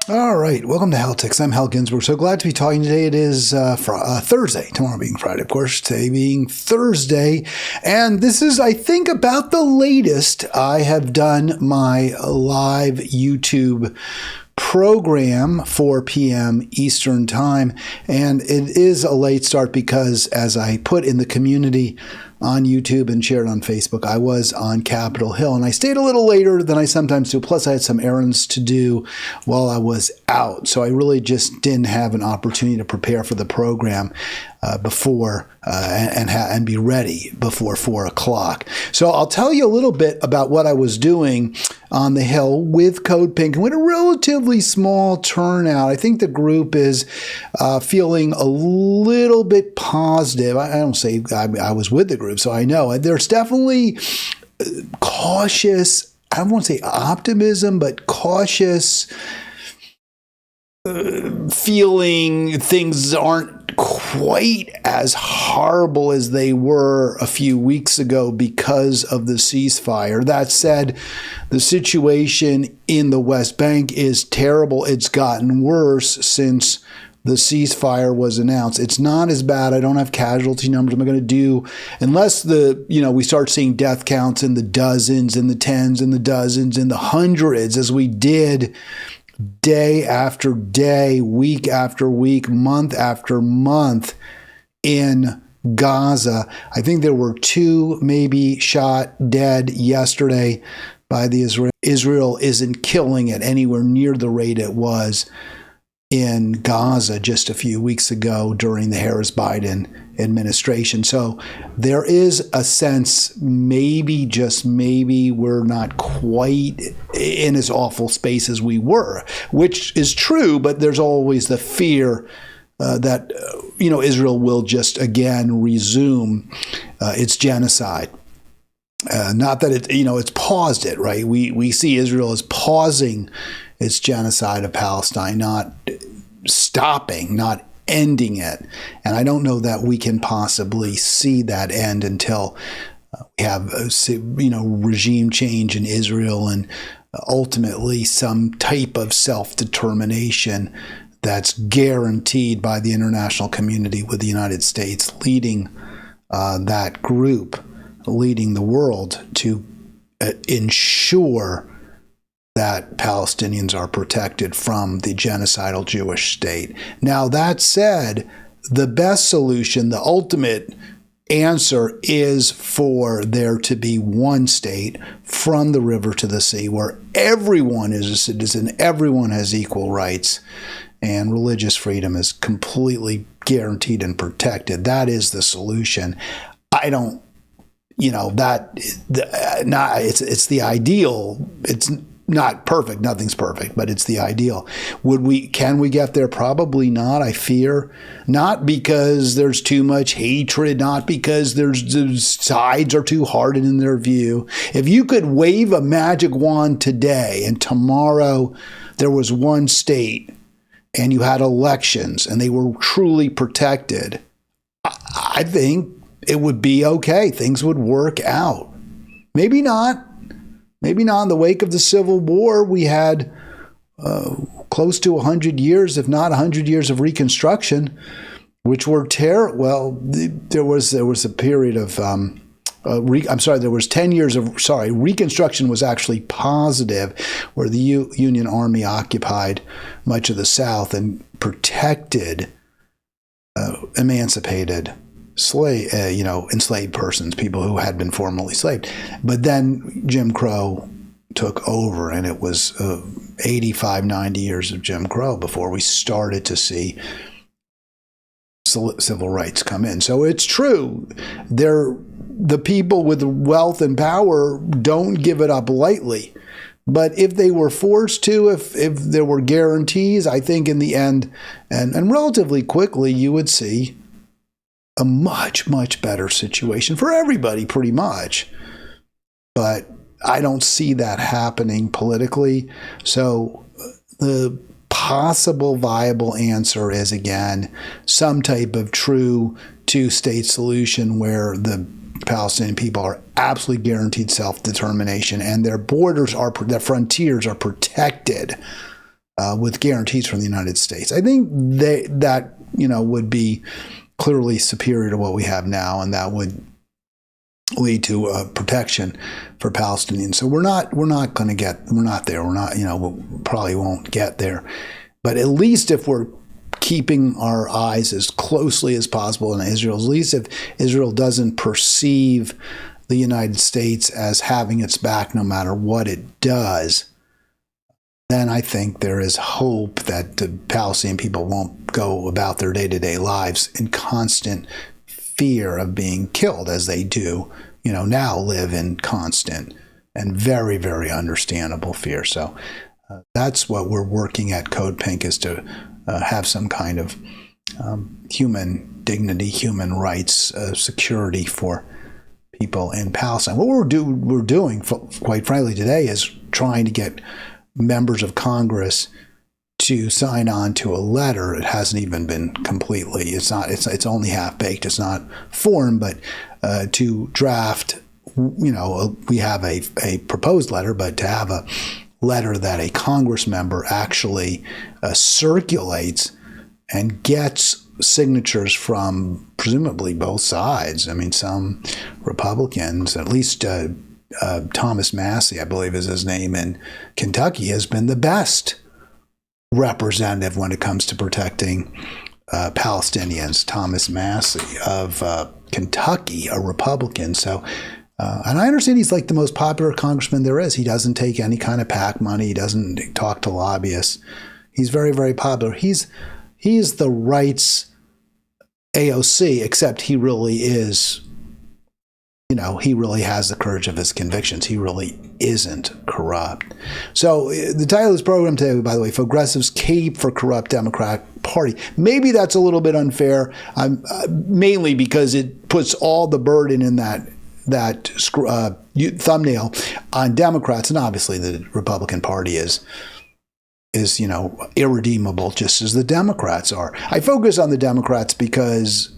All right, welcome to Halitics. I'm Hal Ginsberg. So glad to be talking today. It is Thursday, tomorrow being Friday, of course, today being Thursday. And this is, I think, about the latest I have done my live YouTube program, 4 p.m. Eastern Time. And it is a late start because, as I put in the community on YouTube and shared on Facebook, I was on Capitol Hill, and I stayed a little later than I sometimes do. Plus, I had some errands to do while I was out, so I really just didn't have an opportunity to prepare for the program before and be ready before 4 o'clock. So I'll tell you a little bit about what I was doing on the Hill with Code Pink, and with a relatively small turnout. I think the group is feeling a little bit positive. I don't say I was with the group, so I know there's definitely cautious, I don't want to say optimism, but cautious feeling things aren't quite as horrible as they were a few weeks ago because of the ceasefire. That said, the situation in the West Bank is terrible. It's gotten worse since the ceasefire was announced. It's not as bad. I don't have casualty numbers. I'm going to do, unless we start seeing death counts in the dozens, in the tens, in the dozens, in the hundreds, as we did day after day, week after week, month after month in Gaza. I think there were 2 maybe shot dead yesterday by the Israel. Israel isn't killing it anywhere near the rate it was in Gaza just a few weeks ago during the Harris-Biden administration. So there is a sense, maybe, just maybe, we're not quite in as awful space as we were, which is true, but there's always the fear that Israel will just again resume its genocide. Not that it's paused it, right? We see Israel as pausing its genocide of Palestine, not stopping, not ending it. And I don't know that we can possibly see that end until we have regime change in Israel and ultimately some type of self-determination that's guaranteed by the international community, with the United States leading that group, leading the world to ensure that Palestinians are protected from the genocidal Jewish state. Now, that said, the best solution, the ultimate answer, is for there to be one state from the river to the sea where everyone is a citizen, everyone has equal rights, and religious freedom is completely guaranteed and protected. That is the solution. It's the ideal. It's not perfect. Nothing's perfect, but it's the ideal. Can we get there? Probably not, I fear. Not because there's too much hatred, not because the sides are too hardened in their view. If you could wave a magic wand today and tomorrow there was one state and you had elections and they were truly protected, I think it would be okay. Things would work out. Maybe not. Maybe not. In the wake of the Civil War, we had close to 100 years, if not 100 years of Reconstruction, which were terrible. Well, there was a period of, there was 10 years of, Reconstruction was actually positive, where the Union Army occupied much of the South and protected emancipated enslaved persons, people who had been formerly enslaved. But then Jim Crow took over, and it was 85, 90 years of Jim Crow before we started to see civil rights come in. So it's true. The people with wealth and power don't give it up lightly. But if they were forced to, if there were guarantees, I think in the end, and relatively quickly, you would see a much, much better situation for everybody, pretty much. But I don't see that happening politically. So the possible viable answer is, again, some type of true two-state solution where the Palestinian people are absolutely guaranteed self-determination and their borders their frontiers are protected with guarantees from the United States. I think that would be clearly superior to what we have now, and that would lead to protection for Palestinians. So we're not there. We probably won't get there. But at least if we're keeping our eyes as closely as possible on Israel, at least if Israel doesn't perceive the United States as having its back no matter what it does, then I think there is hope that the Palestinian people won't go about their day-to-day lives in constant fear of being killed, as they do, now live in constant and very, very understandable fear. So that's what we're working at Code Pink, is to have some kind of human dignity, human rights, security for people in Palestine. What we're doing, quite frankly, today is trying to get members of Congress to sign on to a letter. It hasn't even been completely, it's only half baked, it's not formed, but to draft, we have a proposed letter, but to have a letter that a Congress member actually circulates and gets signatures from presumably both sides. I mean, some Republicans, at least Thomas Massey, I believe is his name, in Kentucky, has been the best representative when it comes to protecting Palestinians. Thomas Massey of Kentucky, a Republican. So, and I understand he's like the most popular congressman there is. He doesn't take any kind of PAC money. He doesn't talk to lobbyists. He's very, very popular. He's the rights AOC, except he really is, he really has the courage of his convictions. He really isn't corrupt. So the title of this program today, by the way, Fauxgressives Cape for Corrupt Democrat Party. Maybe that's a little bit unfair, mainly because it puts all the burden in that thumbnail on Democrats, and obviously the Republican Party is irredeemable, just as the Democrats are. I focus on the Democrats because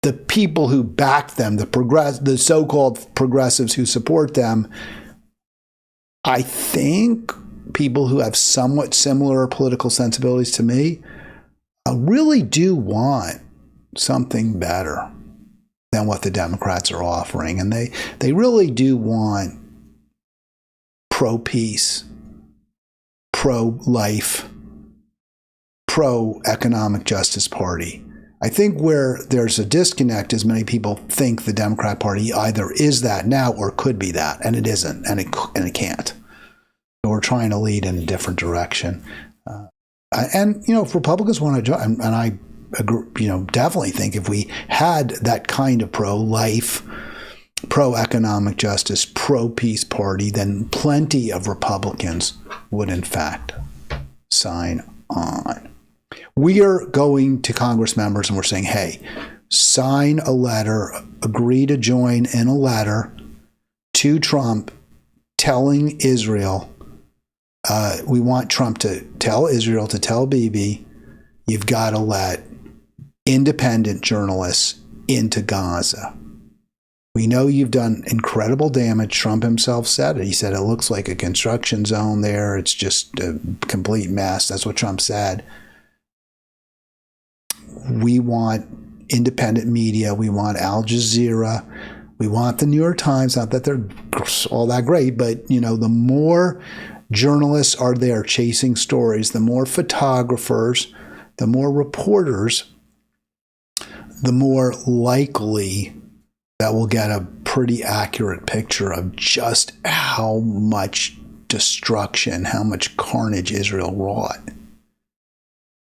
the people who back them, the so-called progressives who support them, I think people who have somewhat similar political sensibilities to me really do want something better than what the Democrats are offering. And they really do want pro-peace, pro-life, pro-economic justice party. I think where there's a disconnect is many people think the Democrat Party either is that now or could be that, and it isn't, and it can't. So we're trying to lead in a different direction. And if Republicans want to join, and I agree, definitely think if we had that kind of pro-life, pro-economic justice, pro-peace party, then plenty of Republicans would in fact sign on. We are going to Congress members and we're saying, hey, sign a letter, agree to join in a letter to Trump telling Israel, we want Trump to tell Israel, to tell Bibi, you've got to let independent journalists into Gaza. We know you've done incredible damage. Trump himself said it. He said it looks like a construction zone there. It's just a complete mess. That's what Trump said. We want independent media. We want Al Jazeera. We want the New York Times. Not that they're all that great, but the more journalists are there chasing stories, the more photographers, the more reporters, the more likely that we'll get a pretty accurate picture of just how much destruction, how much carnage Israel wrought.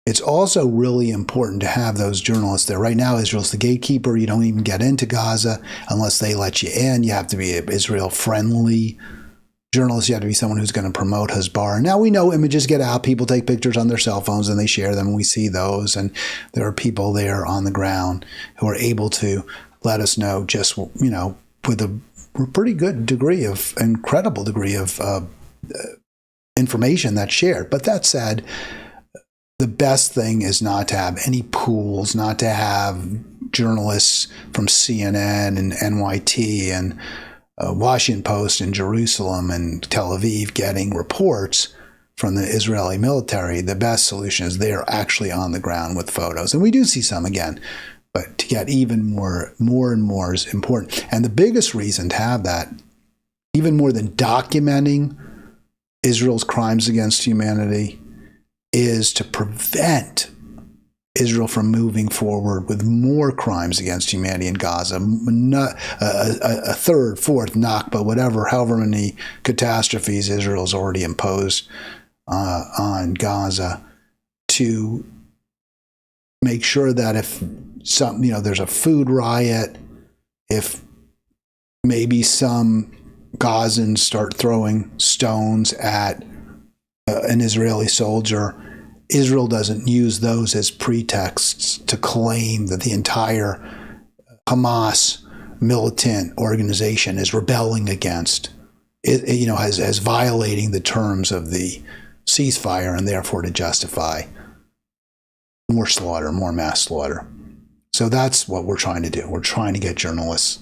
It's also really important to have those journalists there. Right now, Israel's the gatekeeper. You don't even get into Gaza unless they let you in. You have to be an Israel-friendly journalist. You have to be someone who's going to promote Hezbollah. Now we know images get out. People take pictures on their cell phones and they share them. And we see those. And there are people there on the ground who are able to let us know just, with a pretty good degree of, incredible degree of information that's shared. But that said, the best thing is not to have any pools, not to have journalists from CNN and NYT and Washington Post and Jerusalem and Tel Aviv getting reports from the Israeli military, the best solution is they're actually on the ground with photos. And we do see some again, but to get even more and more is important. And the biggest reason to have that, even more than documenting Israel's crimes against humanity, is to prevent Israel from moving forward with more crimes against humanity in Gaza, not a third, fourth Nakba, whatever, however many catastrophes Israel's already imposed on Gaza, to make sure that if there's a food riot, if maybe some Gazans start throwing stones at an Israeli soldier, Israel doesn't use those as pretexts to claim that the entire Hamas militant organization is rebelling against it, as violating the terms of the ceasefire, and therefore to justify more slaughter, more mass slaughter. So that's what we're trying to do. We're trying to get journalists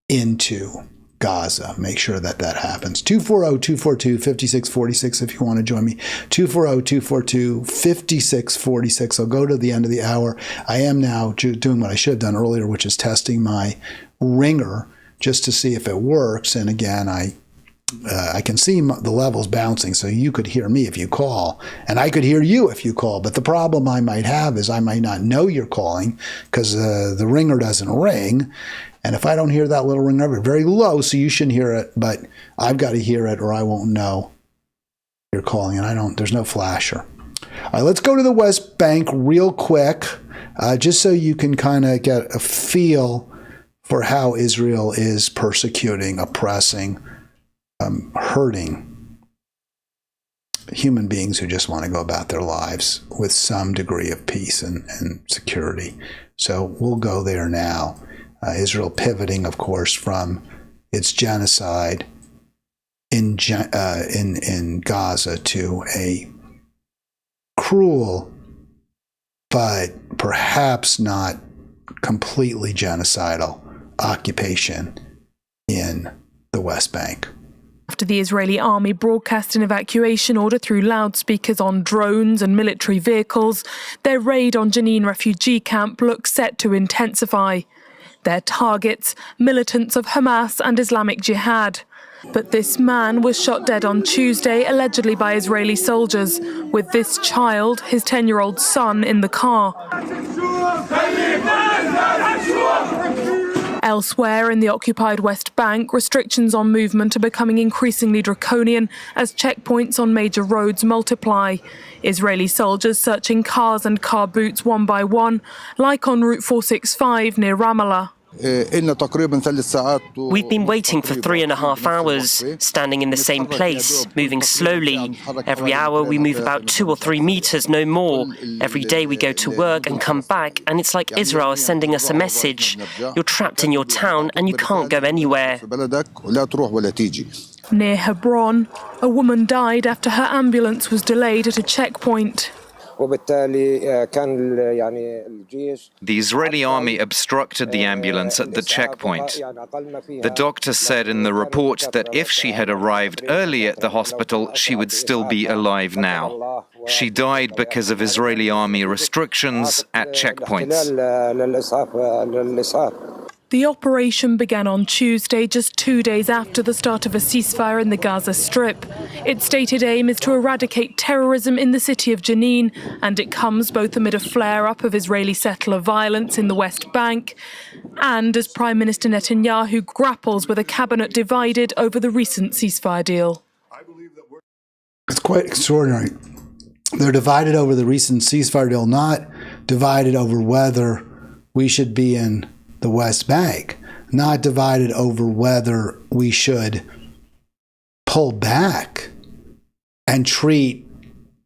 into Gaza. Make sure that happens. 240-242-5646 if you want to join me. 240-242-5646. I'll go to the end of the hour. I am now doing what I should have done earlier, which is testing my ringer just to see if it works. And again, I can see the levels bouncing, so you could hear me if you call, and I could hear you if you call. But the problem I might have is I might not know you're calling because the ringer doesn't ring. And if I don't hear that little ring, very low, so you shouldn't hear it, but I've got to hear it or I won't know you're calling, and there's no flasher. All right, let's go to the West Bank real quick, just so you can kind of get a feel for how Israel is persecuting, oppressing, hurting human beings who just want to go about their lives with some degree of peace and security. So we'll go there now. Israel pivoting, of course, from its genocide in Gaza to a cruel, but perhaps not completely genocidal occupation in the West Bank. After the Israeli army broadcast an evacuation order through loudspeakers on drones and military vehicles, their raid on Jenin refugee camp looks set to intensify. Their targets, militants of Hamas and Islamic Jihad. But this man was shot dead on Tuesday, allegedly by Israeli soldiers, with this child, his 10-year-old son, in the car. Elsewhere in the occupied West Bank, restrictions on movement are becoming increasingly draconian as checkpoints on major roads multiply. Israeli soldiers searching cars and car boots one by one, like on Route 465 near Ramallah. We've been waiting for 3.5 hours, standing in the same place, moving slowly. Every hour we move about 2 or 3 meters, no more. Every day we go to work and come back, and it's like Israel is sending us a message. You're trapped in your town and you can't go anywhere. Near Hebron, a woman died after her ambulance was delayed at a checkpoint. The Israeli army obstructed the ambulance at the checkpoint. The doctor said in the report that if she had arrived early at the hospital, she would still be alive now. She died because of Israeli army restrictions at checkpoints. The operation began on Tuesday, just 2 days after the start of a ceasefire in the Gaza Strip. Its stated aim is to eradicate terrorism in the city of Jenin, and it comes both amid a flare-up of Israeli settler violence in the West Bank and as Prime Minister Netanyahu grapples with a cabinet divided over the recent ceasefire deal. It's quite extraordinary. They're divided over the recent ceasefire deal, not divided over whether we should be in the West Bank, not divided over whether we should pull back and treat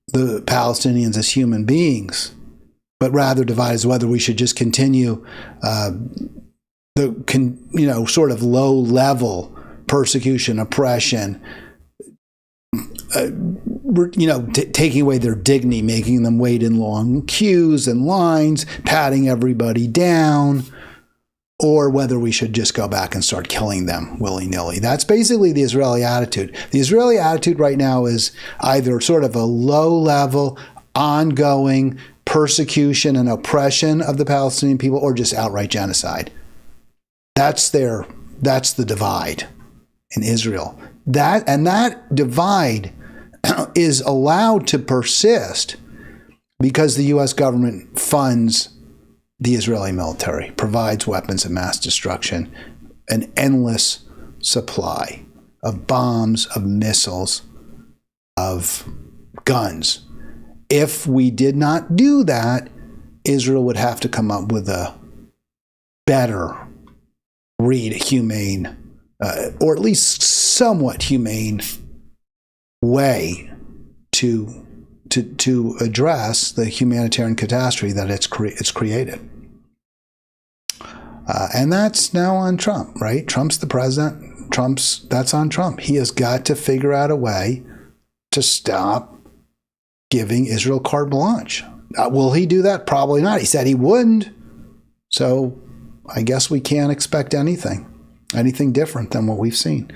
the Palestinians as human beings, but rather divided as whether we should just continue sort of low-level persecution, oppression, taking away their dignity, making them wait in long queues and lines, patting everybody down, or whether we should just go back and start killing them willy-nilly. That's basically the Israeli attitude. The Israeli attitude right now is either sort of a low-level, ongoing persecution and oppression of the Palestinian people, or just outright genocide. That's the divide in Israel. That divide is allowed to persist because the U.S. government funds the Israeli military, provides weapons of mass destruction, an endless supply of bombs, of missiles, of guns. If we did not do that, Israel would have to come up with a better, humane, or at least somewhat humane way to address the humanitarian catastrophe that it's created. And that's now on Trump, right? Trump's the president. That's on Trump. He has got to figure out a way to stop giving Israel carte blanche. Will he do that? Probably not. He said he wouldn't. So I guess we can't expect anything different than what we've seen.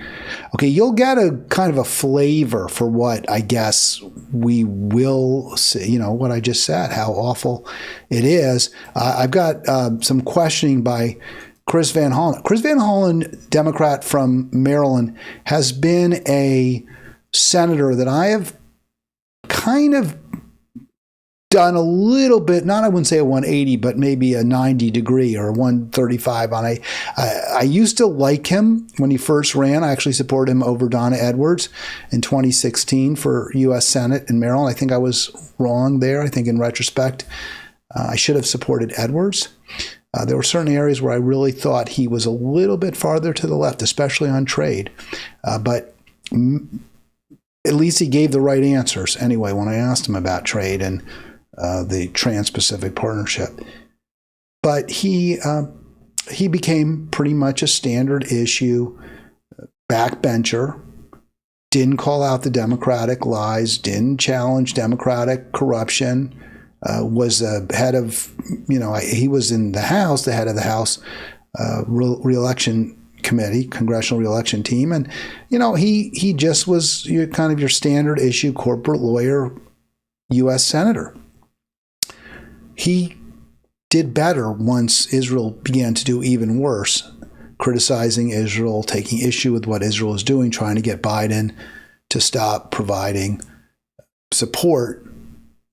Okay, you'll get a kind of a flavor for what I guess we will see, what I just said, how awful it is. I've got some questioning by Chris Van Hollen. Chris Van Hollen, Democrat from Maryland, has been a senator that I have kind of done a little bit, I wouldn't say a 180, but maybe a 90 degree or a 135 on I used to like him when he first ran. I actually supported him over Donna Edwards in 2016 for U.S. Senate in Maryland. I think I was wrong there. I think in retrospect, I should have supported Edwards. There were certain areas where I really thought he was a little bit farther to the left, especially on trade. But at least he gave the right answers anyway when I asked him about trade and the Trans-Pacific Partnership. But he became pretty much a standard issue backbencher, didn't call out the Democratic lies, didn't challenge Democratic corruption, was a head of, he was in the House, the head of the House re-election committee, congressional re-election team. And, he just was kind of your standard issue corporate lawyer, U.S. senator. He did better once Israel began to do even worse, criticizing Israel, taking issue with what Israel is doing, trying to get Biden to stop providing support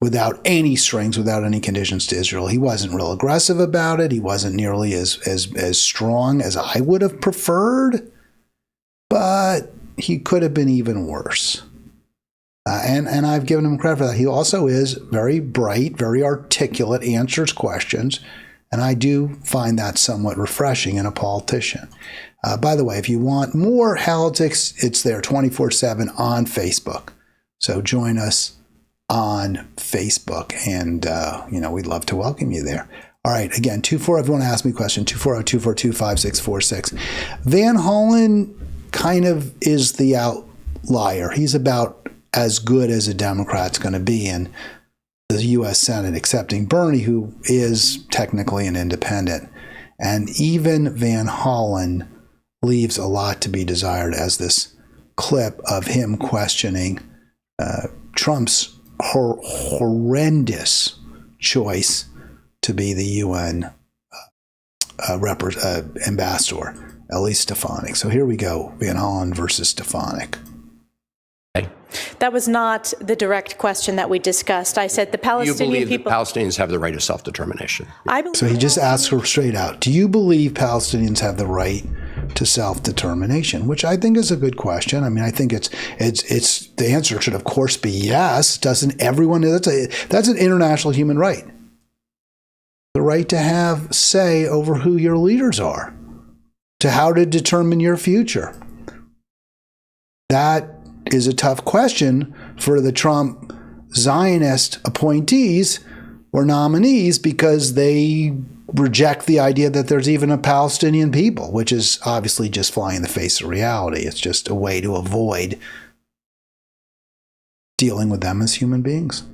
without any strings, without any conditions to Israel. He wasn't real aggressive about it. He wasn't nearly as strong as I would have preferred, but he could have been even worse. And I've given him credit for that. He also is very bright, very articulate, answers questions, and I do find that somewhat refreshing in a politician. By the way, if you want more Halitics, it's there 24/7 on Facebook. So join us on Facebook, and we'd love to welcome you there. All right, again, 24, if you want to ask me a question, 240-242-5646. Van Hollen kind of is the outlier. He's about as good as a Democrat's going to be in the U.S. Senate, excepting Bernie, who is technically an independent. And even Van Hollen leaves a lot to be desired, as this clip of him questioning Trump's horrendous choice to be the UN ambassador, Elise Stefanik. So here we go, Van Hollen versus Stefanik. That was not the direct question that we discussed. I said the Palestinian people... that Palestinians have the right of self-determination? So he just asked her straight out, do you believe Palestinians have the right to self-determination? Which I think is a good question. I mean, I think it's the answer should, of course, be yes. Doesn't everyone... That's an international human right. The right to have say over who your leaders are, to how to determine your future. That is a tough question for the Trump Zionist appointees or nominees, because they reject the idea that there's even a Palestinian people, which is obviously just flying in the face of reality. It's just a way to avoid dealing with them as human beings.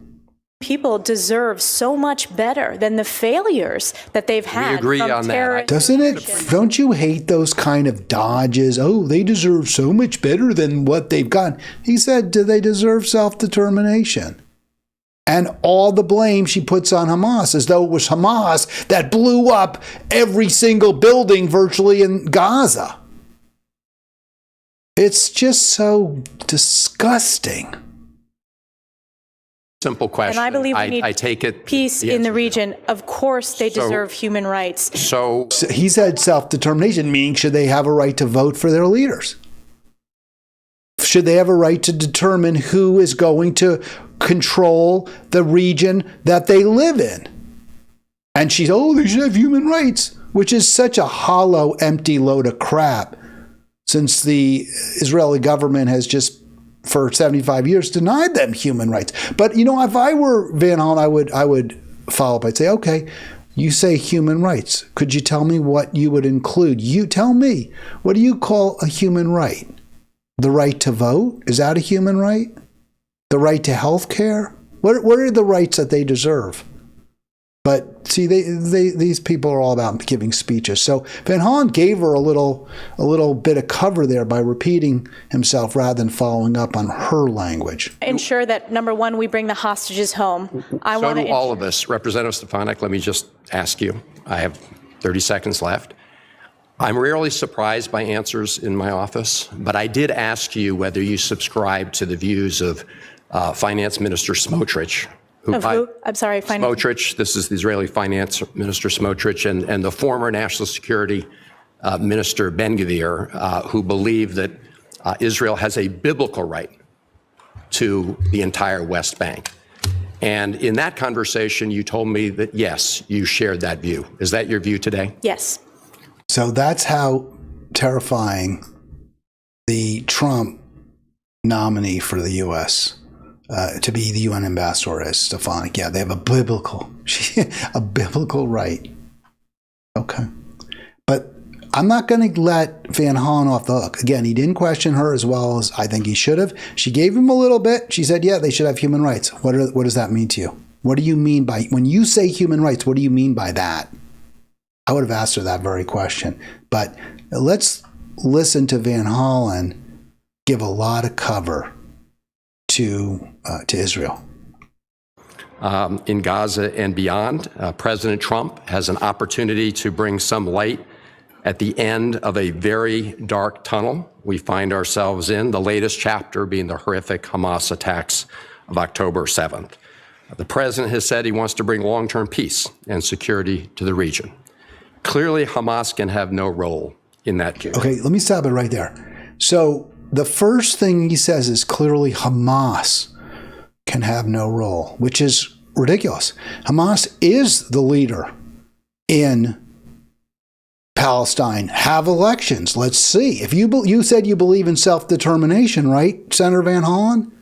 People deserve so much better than the failures that they've had. We agree on that. Doesn't it? Don't you hate those kind of dodges? Oh, they deserve so much better than what they've gotten. He said, do they deserve self-determination? And all the blame she puts on Hamas, as though it was Hamas that blew up every single building virtually in Gaza. It's just so disgusting. Simple question. And I believe we need I take it peace in the region. Of course, they deserve human rights. So he said self-determination, meaning should they have a right to vote for their leaders? Should they have a right to determine who is going to control the region that they live in? And she's, they should have human rights, which is such a hollow, empty load of crap, since the Israeli government has just, for 75 years, denied them human rights. But, if I were Van Hollen, I would follow up. I'd say, okay, you say human rights. Could you tell me what you would include? You tell me, what do you call a human right? The right to vote? Is that a human right? The right to health care? What are the rights that they deserve? But see, these people are all about giving speeches. So Van Hollen gave her a little bit of cover there by repeating himself rather than following up on her language. Ensure that, number one, we bring the hostages home. So do all of us. Representative Stefanik, let me just ask you. I have 30 seconds left. I'm rarely surprised by answers in my office, but I did ask you whether you subscribe to the views of Finance Minister Smotrich. Of who? I'm sorry, Smotrich. This is the Israeli Finance Minister Smotrich and the former National Security Minister Ben-Gvir, who believe that Israel has a biblical right to the entire West Bank. And in that conversation, you told me that, yes, you shared that view. Is that your view today? Yes. So that's how terrifying the Trump nominee for the U.S. To be the UN ambassador is, Stefanik. Yeah, they have a biblical right. Okay. But I'm not going to let Van Hollen off the hook. Again, he didn't question her as well as I think he should have. She gave him a little bit. She said, yeah, they should have human rights. What does that mean to you? What do you mean by, when you say human rights, what do you mean by that? I would have asked her that very question. But let's listen to Van Hollen give a lot of cover to Israel. In Gaza and beyond, President Trump has an opportunity to bring some light at the end of a very dark tunnel we find ourselves in, the latest chapter being the horrific Hamas attacks of October 7th. The president has said he wants to bring long-term peace and security to the region. Clearly, Hamas can have no role in that case. Okay, let me stop it right there. So the first thing he says is clearly Hamas can have no role, which is ridiculous. Hamas is the leader in Palestine. Have elections. Let's see. If you said you believe in self-determination, right, Senator Van Hollen?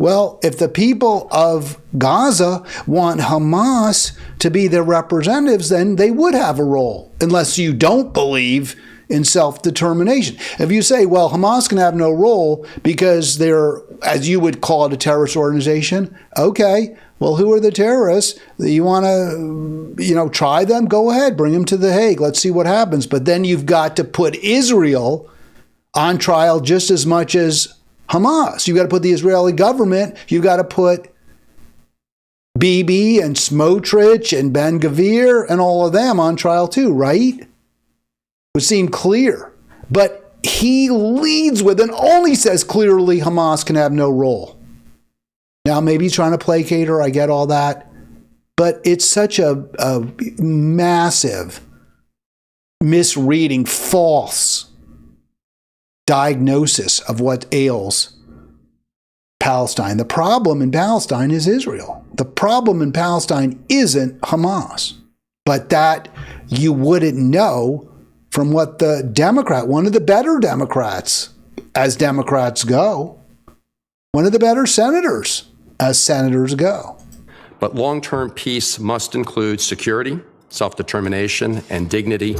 Well, if the people of Gaza want Hamas to be their representatives, then they would have a role, unless you don't believe in self-determination. If you say, well, Hamas can have no role because they're, as you would call it, a terrorist organization, okay, well, who are the terrorists? You want to, try them? Go ahead, bring them to The Hague. Let's see what happens. But then you've got to put Israel on trial just as much as Hamas. You've got to put the Israeli government, you've got to put Bibi and Smotrich and Ben-Gvir and all of them on trial too, right? Would seem clear. But he leads with and only says clearly Hamas can have no role. Now, maybe he's trying to placate her, I get all that. But it's such a massive misreading, false diagnosis of what ails Palestine. The problem in Palestine is Israel. The problem in Palestine isn't Hamas. But that you wouldn't know from what the Democrat, one of the better Democrats, as Democrats go, one of the better senators, as senators go. But long-term peace must include security, self-determination, and dignity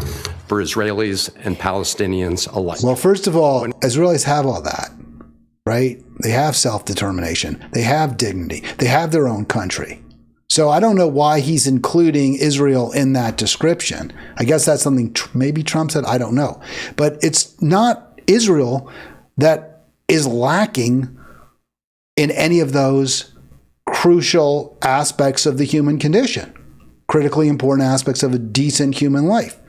for Israelis and Palestinians alike. Well, first of all, Israelis have all that, right? They have self-determination. They have dignity. They have their own country. So I don't know why he's including Israel in that description. I guess that's something maybe Trump said. I don't know. But it's not Israel that is lacking in any of those crucial aspects of the human condition, critically important aspects of a decent human life.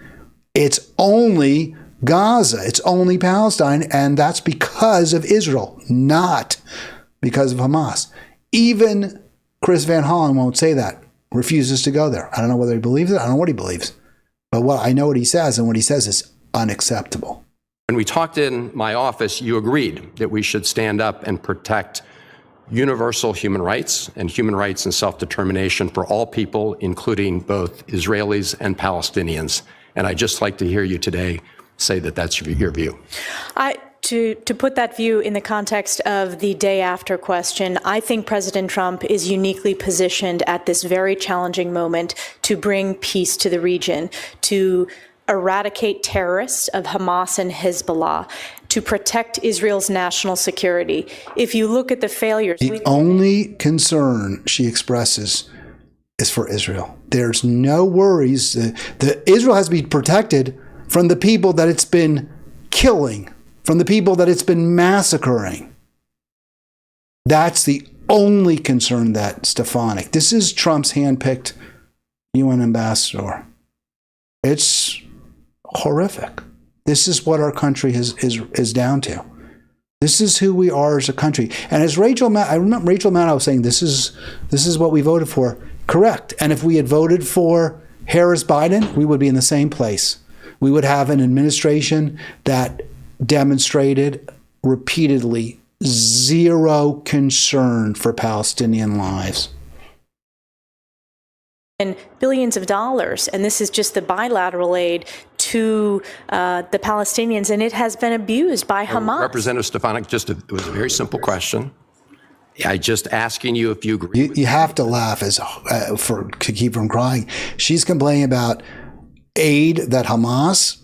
It's only Gaza, it's only Palestine, and that's because of Israel, not because of Hamas. Even Chris Van Hollen won't say that, refuses to go there. I don't know whether he believes it, I don't know what he believes. But I know what he says, and what he says is unacceptable. When we talked in my office, you agreed that we should stand up and protect universal human rights and self-determination for all people, including both Israelis and Palestinians. And I'd just like to hear you today say that that's your view. To put that view in the context of the day after question, I think President Trump is uniquely positioned at this very challenging moment to bring peace to the region, to eradicate terrorists of Hamas and Hezbollah, to protect Israel's national security. If you look at the failures... The only concern she expresses is for Israel. There's no worries. Israel has to be protected from the people that it's been killing, from the people that it's been massacring. That's the only concern that Stefanik. This is Trump's handpicked UN ambassador. It's horrific. This is what our country is down to. This is who we are as a country. And as I remember Rachel Maddow saying, this is what we voted for. Correct. And if we had voted for Harris-Biden, we would be in the same place. We would have an administration that demonstrated repeatedly zero concern for Palestinian lives. And billions of dollars, and this is just the bilateral aid to the Palestinians, and it has been abused by Hamas. Representative Stefanik, it was a very simple question. I just asking you if you agree. You have to laugh to keep from crying. She's complaining about aid that Hamas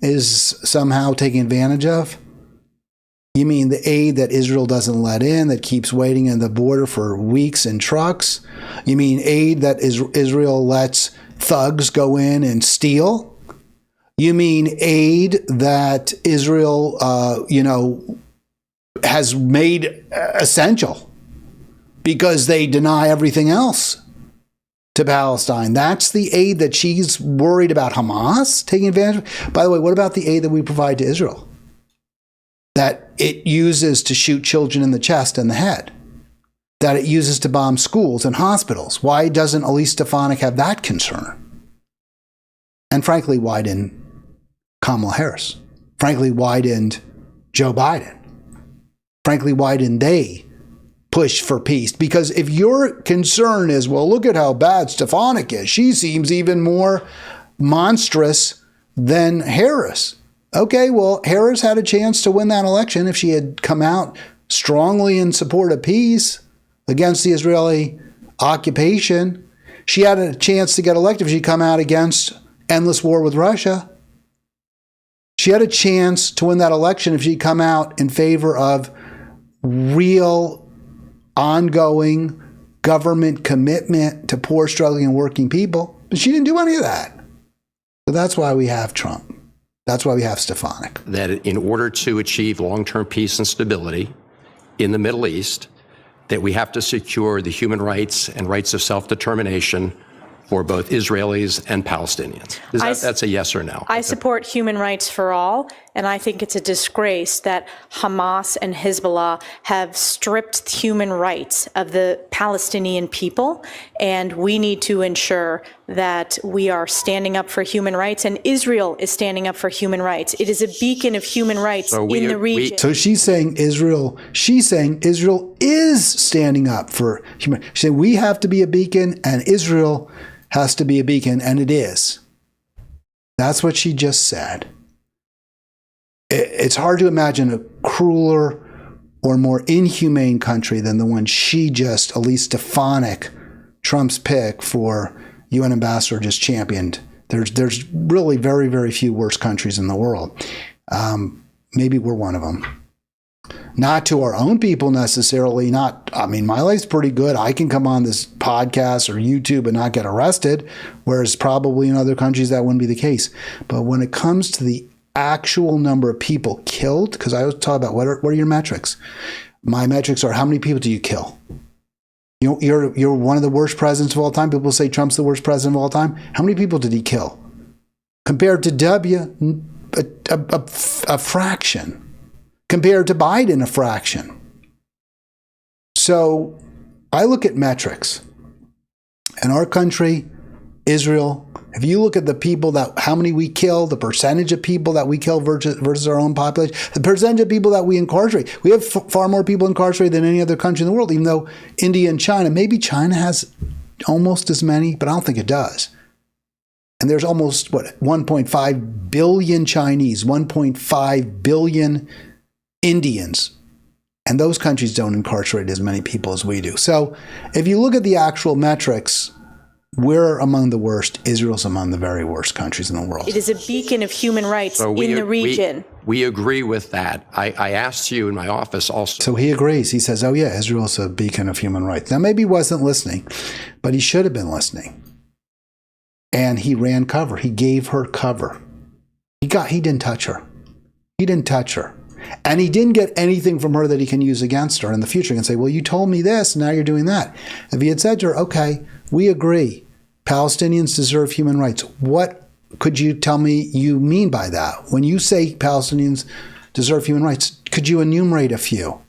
is somehow taking advantage of. You mean the aid that Israel doesn't let in, that keeps waiting at the border for weeks in trucks? You mean aid that Israel lets thugs go in and steal? You mean aid that Israel, has made essential because they deny everything else to Palestine? That's the aid that she's worried about Hamas taking advantage of? By the way, what about the aid that we provide to Israel, that it uses to shoot children in the chest and the head, that it uses to bomb schools and hospitals? Why doesn't Elise Stefanik have that concern? And frankly, why didn't Kamala Harris? Frankly, why didn't Joe Biden? Frankly, why didn't they push for peace? Because if your concern is, well, look at how bad Stefanik is, she seems even more monstrous than Harris. Okay, well, Harris had a chance to win that election if she had come out strongly in support of peace against the Israeli occupation. She had a chance to get elected if she'd come out against endless war with Russia. She had a chance to win that election if she'd come out in favor of real, ongoing government commitment to poor, struggling, and working people. But she didn't do any of that. So that's why we have Trump. That's why we have Stefanik. That in order to achieve long-term peace and stability in the Middle East, that we have to secure the human rights and rights of self-determination for both Israelis and Palestinians. That's a yes or no? I support human rights for all, and I think it's a disgrace that Hamas and Hezbollah have stripped human rights of the Palestinian people, and we need to ensure that we are standing up for human rights, and Israel is standing up for human rights. It is a beacon of human rights in the region. So she's saying Israel is standing up for human rights. She's saying we have to be a beacon, and Israel has to be a beacon, and it is. That's what she just said. It's hard to imagine a crueler or more inhumane country than the one she just, Elise Stefanik, Trump's pick for UN ambassador, just championed. There's really very, very few worse countries in the world. Maybe we're one of them. not to our own people necessarily. My life's pretty good. I can come on this podcast or YouTube and not get arrested, whereas probably in other countries that wouldn't be the case. But when it comes to the actual number of people killed, because I always talk about what are your metrics? My metrics are, how many people do you kill? You're one of the worst presidents of all time. People say Trump's the worst president of all time. How many people did he kill? Compared to W, a fraction. Compared to Biden, a fraction. So I look at metrics. In our country, Israel, if you look at the people how many we kill, the percentage of people that we kill versus our own population, the percentage of people that we incarcerate, we have far more people incarcerated than any other country in the world, even though India and China, maybe China has almost as many, but I don't think it does. And there's almost, 1.5 billion Chinese, 1.5 billion Indians. And those countries don't incarcerate as many people as we do. So if you look at the actual metrics, we're among the worst. Israel's among the very worst countries in the world. It is a beacon of human rights in the region. We agree with that. I asked you in my office also. So he agrees. He says, oh yeah, Israel's a beacon of human rights. Now maybe he wasn't listening, but he should have been listening. And he ran cover. He gave her cover. He didn't touch her. He didn't touch her. And he didn't get anything from her that he can use against her in the future. He can say, well, you told me this, and now you're doing that. If he had said to her, okay, we agree, Palestinians deserve human rights. What could you tell me you mean by that? When you say Palestinians deserve human rights, could you enumerate a few?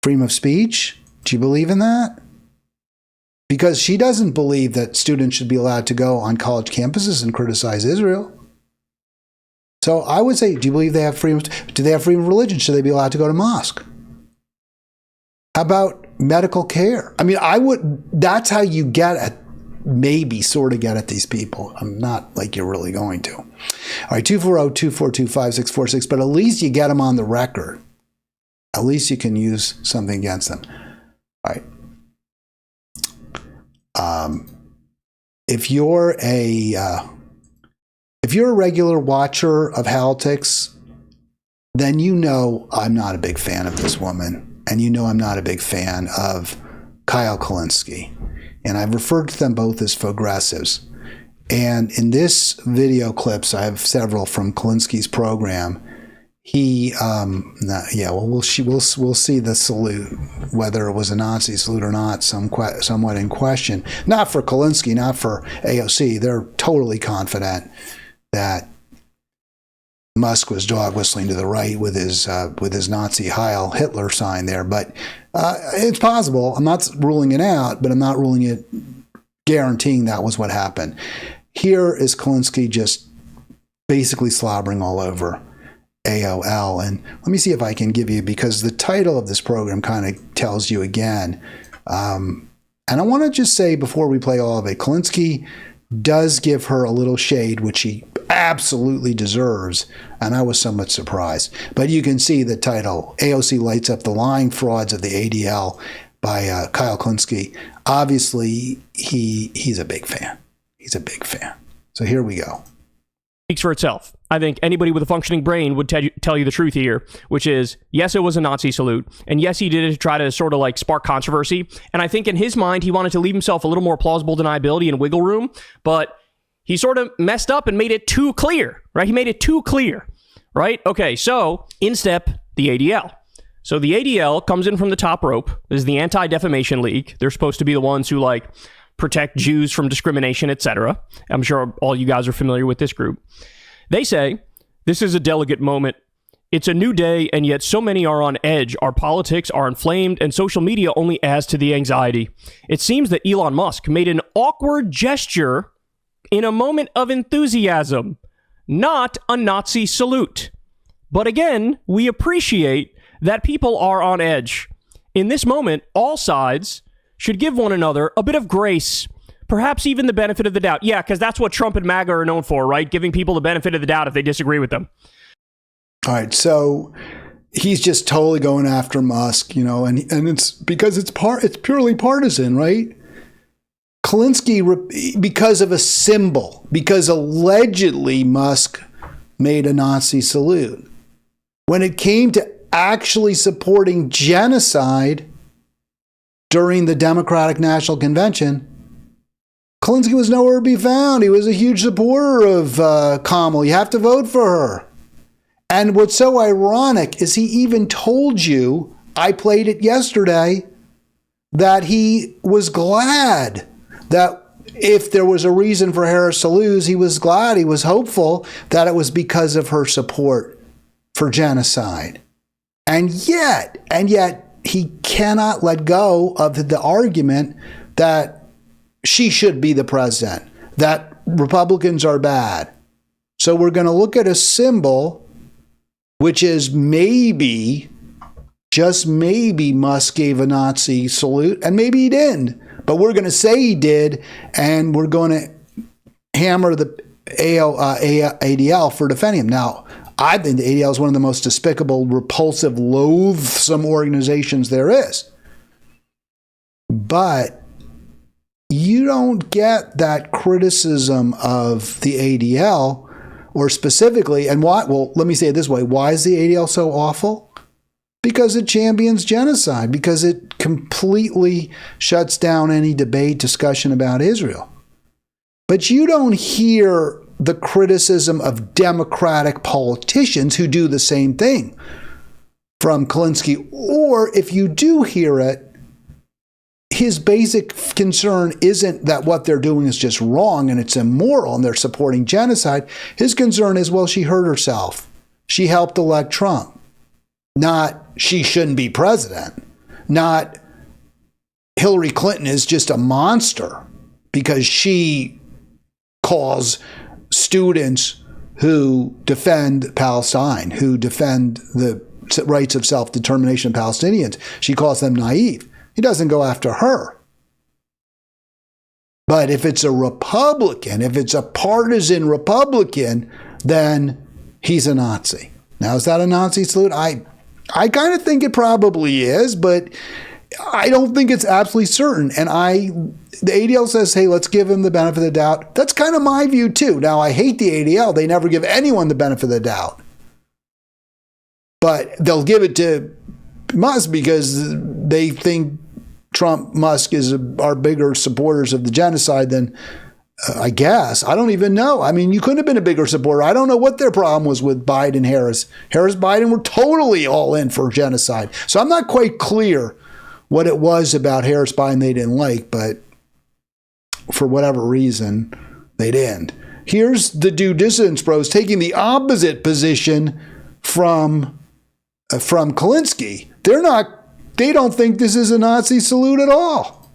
Freedom of speech? Do you believe in that? Because she doesn't believe that students should be allowed to go on college campuses and criticize Israel. So I would say, do you believe they have freedom? Do they have freedom of religion? Should they be allowed to go to mosque? How about medical care? That's how you sort of get at these people. I'm not like you're really going to. All right, 240-242-5646, but at least you get them on the record. At least you can use something against them. All right. If you're a regular watcher of Halitics, then you know I'm not a big fan of this woman, and you know I'm not a big fan of Kyle Kulinski. And I've referred to them both as Fauxgressives. And in this video clips, I have several from Kulinski's program. We'll see the salute, whether it was a Nazi salute or not, somewhat in question. Not for Kulinski, not for AOC. They're totally confident that Musk was dog whistling to the right with his Nazi Heil Hitler sign there. But it's possible. I'm not ruling it out, but I'm not ruling it, guaranteeing that was what happened. Here is Kulinski just basically slobbering all over AOL. And let me see if I can give you, because the title of this program kind of tells you again. And I want to just say before we play all of it, Kulinski does give her a little shade, which she absolutely deserves, and I was somewhat surprised. But you can see the title, AOC lights up the lying frauds of the ADL by Kyle Kulinski. Obviously, he's a big fan. He's a big fan. So here we go. Speaks for itself. I think anybody with a functioning brain would tell you the truth here, which is, yes, it was a Nazi salute, and yes, he did it to try to sort of like spark controversy. And I think in his mind, he wanted to leave himself a little more plausible deniability and wiggle room, but he sort of messed up and made it too clear, right? He made it too clear, right? Okay, so in step the ADL. So the ADL comes in from the top rope. This is the Anti-Defamation League. They're supposed to be the ones who protect Jews from discrimination, etc. I'm sure all you guys are familiar with this group. They say, this is a delicate moment. It's a new day, and yet so many are on edge. Our politics are inflamed, and social media only adds to the anxiety. It seems that Elon Musk made an awkward gesture in a moment of enthusiasm, not a Nazi salute. But again, we appreciate that people are on edge. In this moment, all sides should give one another a bit of grace, perhaps even the benefit of the doubt. Yeah, because that's what Trump and MAGA are known for, right? Giving people the benefit of the doubt if they disagree with them. All right, so he's just totally going after Musk, and it's because it's purely partisan, right? Kulinski, because of a symbol, because allegedly Musk made a Nazi salute. When it came to actually supporting genocide during the Democratic National Convention, Klinsky was nowhere to be found. He was a huge supporter of Kamala. You have to vote for her. And what's so ironic is he even told you, I played it yesterday, that he was glad that if there was a reason for Harris to lose, he was glad, he was hopeful that it was because of her support for genocide. And yet he cannot let go of the argument that she should be the president, that Republicans are bad. So we're going to look at a symbol, which is maybe, just maybe, Musk gave a Nazi salute, and maybe he didn't. But we're going to say he did, and we're going to hammer the ADL for defending him. Now, I think the ADL is one of the most despicable, repulsive, loathsome organizations there is. But you don't get that criticism of the ADL, or specifically, and why? Well, let me say it this way. Why is the ADL so awful? Because it champions genocide, because it completely shuts down any debate, discussion about Israel. But you don't hear the criticism of Democratic politicians who do the same thing from Klinsky. Or if you do hear it, his basic concern isn't that what they're doing is just wrong and it's immoral and they're supporting genocide. His concern is, well, she hurt herself. She helped elect Trump. Not she shouldn't be president. Not Hillary Clinton is just a monster because she calls students who defend Palestine, who defend the rights of self-determination of Palestinians, she calls them naive. He doesn't go after her. But if it's a Republican, if it's a partisan Republican, then he's a Nazi. Now, is that a Nazi salute? I kind of think it probably is, but I don't think it's absolutely certain. And the ADL says, hey, let's give him the benefit of the doubt. That's kind of my view too. Now, I hate the ADL. They never give anyone the benefit of the doubt. But they'll give it to Musk because they think Trump, Musk are bigger supporters of the genocide than, I guess. I don't even know. I mean, you couldn't have been a bigger supporter. I don't know what their problem was with Biden, Harris. Harris, Biden were totally all in for genocide. So I'm not quite clear what it was about Harris, Biden they didn't like, but for whatever reason, they didn't. Here's the due dissidence bros taking the opposite position from Klinsky. They don't think this is a Nazi salute at all.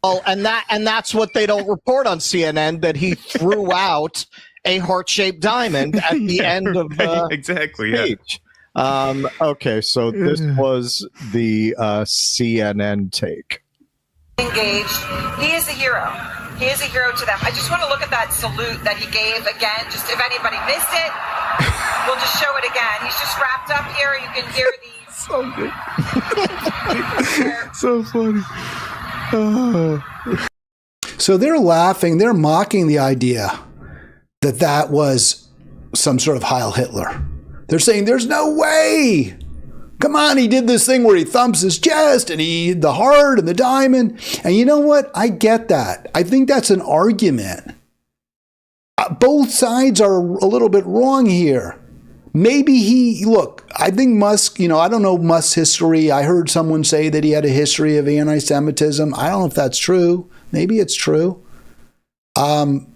Oh, and that's what they don't report on CNN, that he threw out a heart-shaped diamond at the end of the speech. Yeah. Okay, so this was the CNN take. Engaged. He is a hero. He is a hero to them. I just want to look at that salute that he gave again. Just if anybody missed it, we'll just show it again. He's just wrapped up here. You can hear the So funny. So they're laughing, they're mocking the idea that that was some sort of Heil Hitler. They're saying there's no way. Come on, he did this thing where he thumps his chest and the heart and the diamond. And you know what? I get that. I think that's an argument. Both sides are a little bit wrong here. Maybe I think Musk, I don't know Musk's history. I heard someone say that he had a history of anti-Semitism. I don't know if that's true. Maybe it's true. But,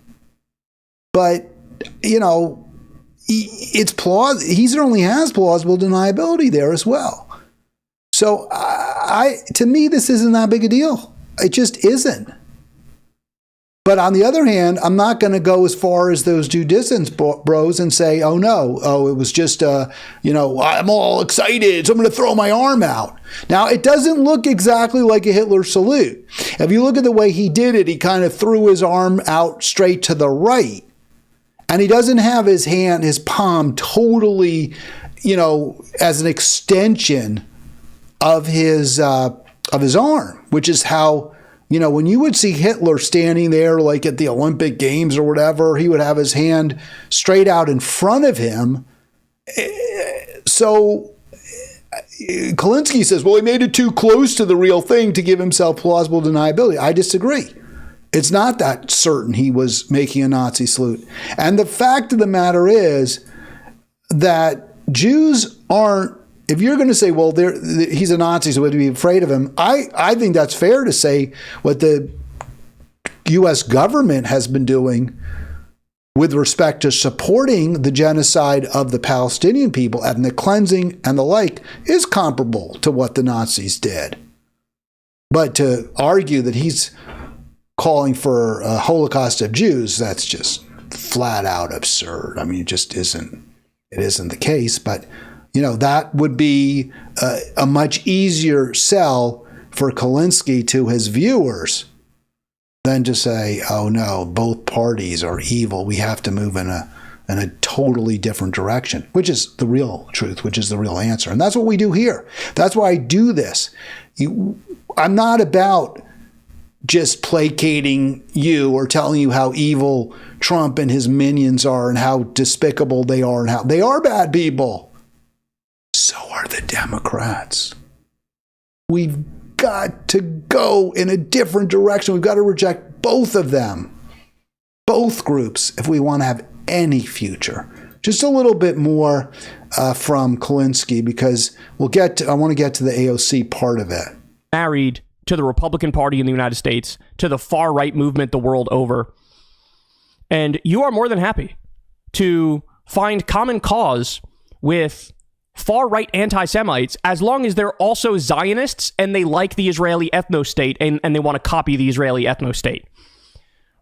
it's he certainly has plausible deniability there as well. So to me, this isn't that big a deal. It just isn't. But on the other hand, I'm not going to go as far as those due dissidence bros and say, oh no, it was just, I'm all excited, so I'm going to throw my arm out. Now, it doesn't look exactly like a Hitler salute. If you look at the way he did it, he kind of threw his arm out straight to the right. And he doesn't have his palm totally, as an extension of his arm, which is how, when you would see Hitler standing there like at the Olympic Games or whatever, he would have his hand straight out in front of him. So Kulinski says, well, he made it too close to the real thing to give himself plausible deniability. I disagree. It's not that certain he was making a Nazi salute. And the fact of the matter is that Jews aren't, if you're going to say, well, he's a Nazi, so we have to be afraid of him, I think that's fair to say what the U.S. government has been doing with respect to supporting the genocide of the Palestinian people, ethnic cleansing and the like, is comparable to what the Nazis did. But to argue that he's calling for a Holocaust of Jews, that's just flat out absurd. I mean, it just isn't. It isn't the case. But, that would be a much easier sell for Kulinski to his viewers than to say, oh no, both parties are evil. We have to move in a totally different direction, which is the real truth, which is the real answer. And that's what we do here. That's why I do this. I'm not about just placating you or telling you how evil Trump and his minions are and how despicable they are and how they are bad people. So are the Democrats. We've got to go in a different direction. We've got to reject both of them, both groups, if we want to have any future. Just a little bit more from Kulinski, because I want to get to the AOC part of it. Married to the Republican Party in the United States, to the far-right movement the world over. And you are more than happy to find common cause with far-right anti-Semites as long as they're also Zionists and they like the Israeli ethno-state and they want to copy the Israeli ethno-state.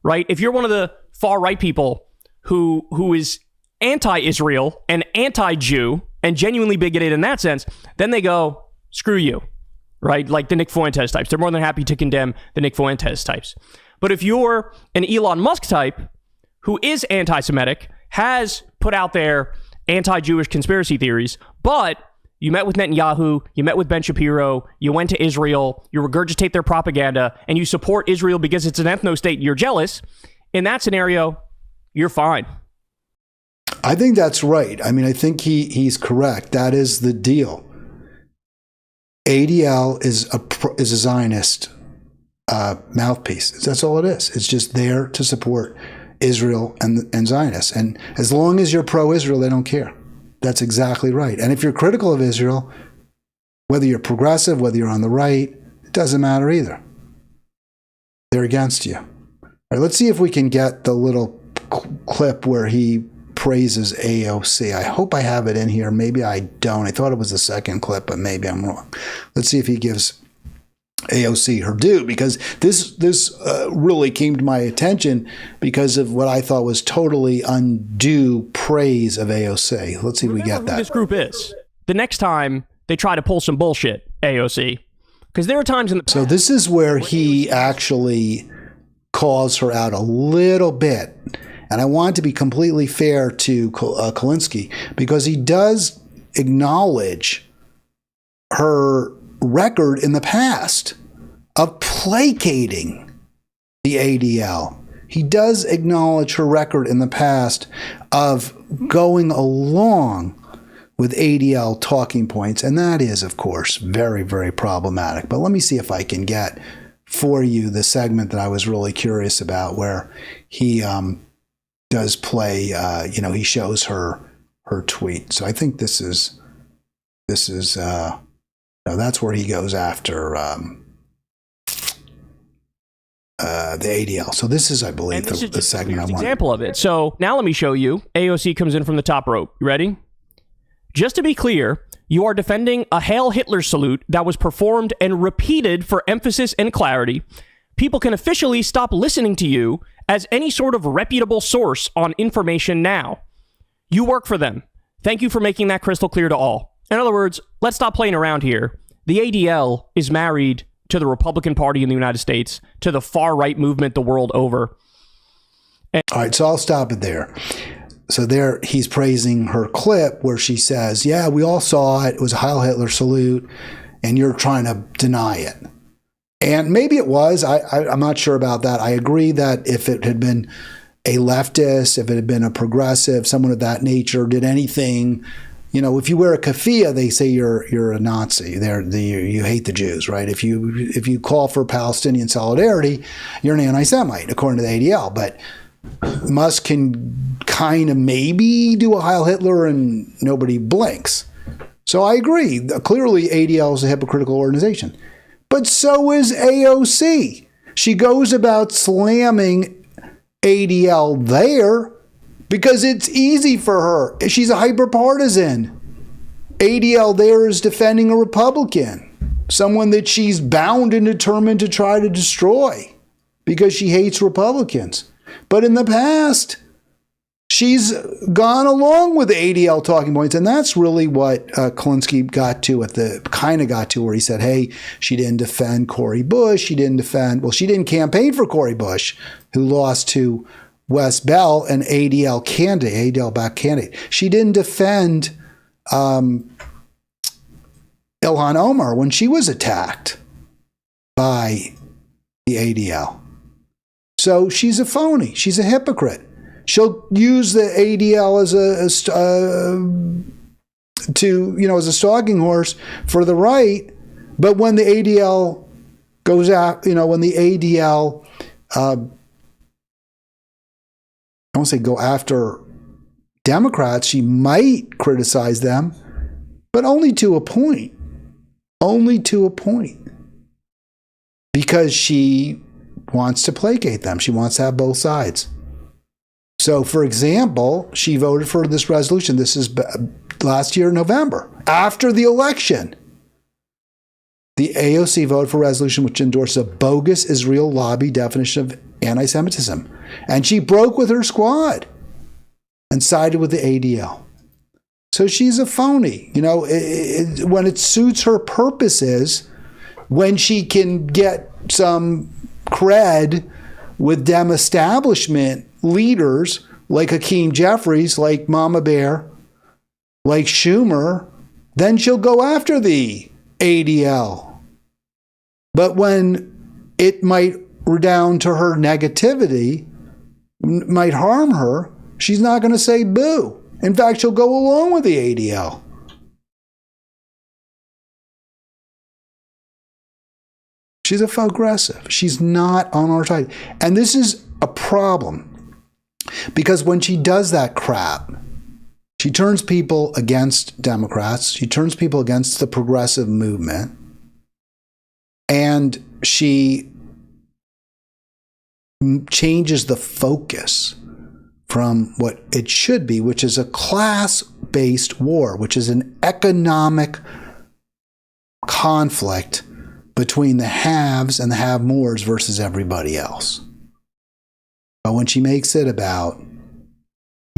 Right? If you're one of the far-right people who is anti-Israel and anti-Jew and genuinely bigoted in that sense, then they go, screw you. Right? Like the Nick Fuentes types. They're more than happy to condemn the Nick Fuentes types. But if you're an Elon Musk type who is anti-Semitic, has put out there anti-Jewish conspiracy theories, but you met with Netanyahu, you met with Ben Shapiro, you went to Israel, you regurgitate their propaganda, and you support Israel because it's an ethno-state and you're jealous, in that scenario, you're fine. I think that's right. I mean, I think he's correct. That is the deal. ADL is a Zionist mouthpiece. That's all it is. It's just there to support Israel and Zionists. And as long as you're pro-Israel, they don't care. That's exactly right. And if you're critical of Israel, whether you're progressive, whether you're on the right, it doesn't matter either. They're against you. All right, let's see if we can get the little clip where he praises AOC. I hope I have it in here. Maybe I don't. I thought it was the second clip, but maybe I'm wrong. Let's see if he gives AOC her due, because this really came to my attention because of what I thought was totally undue praise of AOC. Let's see if we get that. Who this group is the next time they try to pull some bullshit, AOC, because there are times in the So this is where he actually calls her out a little bit. And I want to be completely fair to Kulinski, because he does acknowledge her record in the past of placating the ADL. He does acknowledge her record in the past of going along with ADL talking points. And that is, of course, very, very problematic. But let me see if I can get for you the segment that I was really curious about, where he does play, he shows her tweet. So I think this is that's where he goes after the ADL. So this is, I believe, the segment I want. Example of it. So now let me show you. AOC comes in from the top rope. You ready? Just to be clear, you are defending a Hail Hitler salute that was performed and repeated for emphasis and clarity. People can officially stop listening to you as any sort of reputable source on information now. You work for them. Thank you for making that crystal clear to all. In other words, let's stop playing around here. The ADL is married to the Republican Party in the United States, to the far-right movement the world over. All right, so I'll stop it there. So there he's praising her clip where she says, yeah, we all saw it. It was a Heil Hitler salute, and you're trying to deny it. And maybe it was. I'm not sure about that. I agree that if it had been a leftist, if it had been a progressive, someone of that nature, did anything, if you wear a keffiyeh, they say you're a Nazi. You hate the Jews, right? If you call for Palestinian solidarity, you're an anti-Semite, according to the ADL. But Musk can kind of maybe do a Heil Hitler and nobody blinks. So I agree. Clearly, ADL is a hypocritical organization. But so is AOC. She goes about slamming ADL there because it's easy for her. She's a hyper-partisan. ADL there is defending a Republican, someone that she's bound and determined to try to destroy because she hates Republicans. But in the past, she's gone along with the ADL talking points, and that's really what Klinsky got to where he said, hey, she didn't defend Cori Bush. She didn't campaign for Cori Bush, who lost to Wes Bell, an ADL-backed candidate. She didn't defend Ilhan Omar when she was attacked by the ADL. So she's a phony. She's a hypocrite. She'll use the ADL as a stalking horse for the right. But when the ADL goes out, when the ADL, I won't say go after Democrats, she might criticize them, but only to a point. Only to a point. Because she wants to placate them. She wants to have both sides. So, for example, she voted for this resolution. This is last year, November, after the election. The AOC voted for a resolution which endorses a bogus Israel lobby definition of anti-Semitism. And she broke with her squad and sided with the ADL. So she's a phony. When it suits her purposes, when she can get some cred with Dem establishment leaders like Hakeem Jeffries, like Mama Bear, like Schumer, then she'll go after the ADL. But when it might redound to her negativity, might harm her, she's not going to say boo. In fact, she'll go along with the ADL. She's a Fauxgressive. She's not on our side. And this is a problem. Because when she does that crap, she turns people against Democrats. She turns people against the progressive movement. And she changes the focus from what it should be, which is a class-based war, which is an economic conflict between the haves and the have-mores versus everybody else. But when she makes it about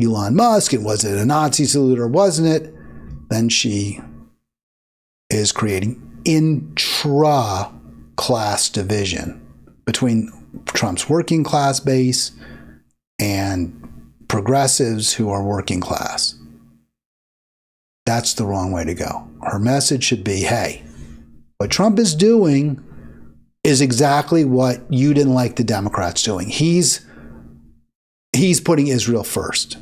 Elon Musk and was it a Nazi salute or wasn't it, then she is creating intra-class division between Trump's working class base and progressives who are working class. That's the wrong way to go. Her message should be, hey, what Trump is doing is exactly what you didn't like the Democrats doing. He's putting Israel first.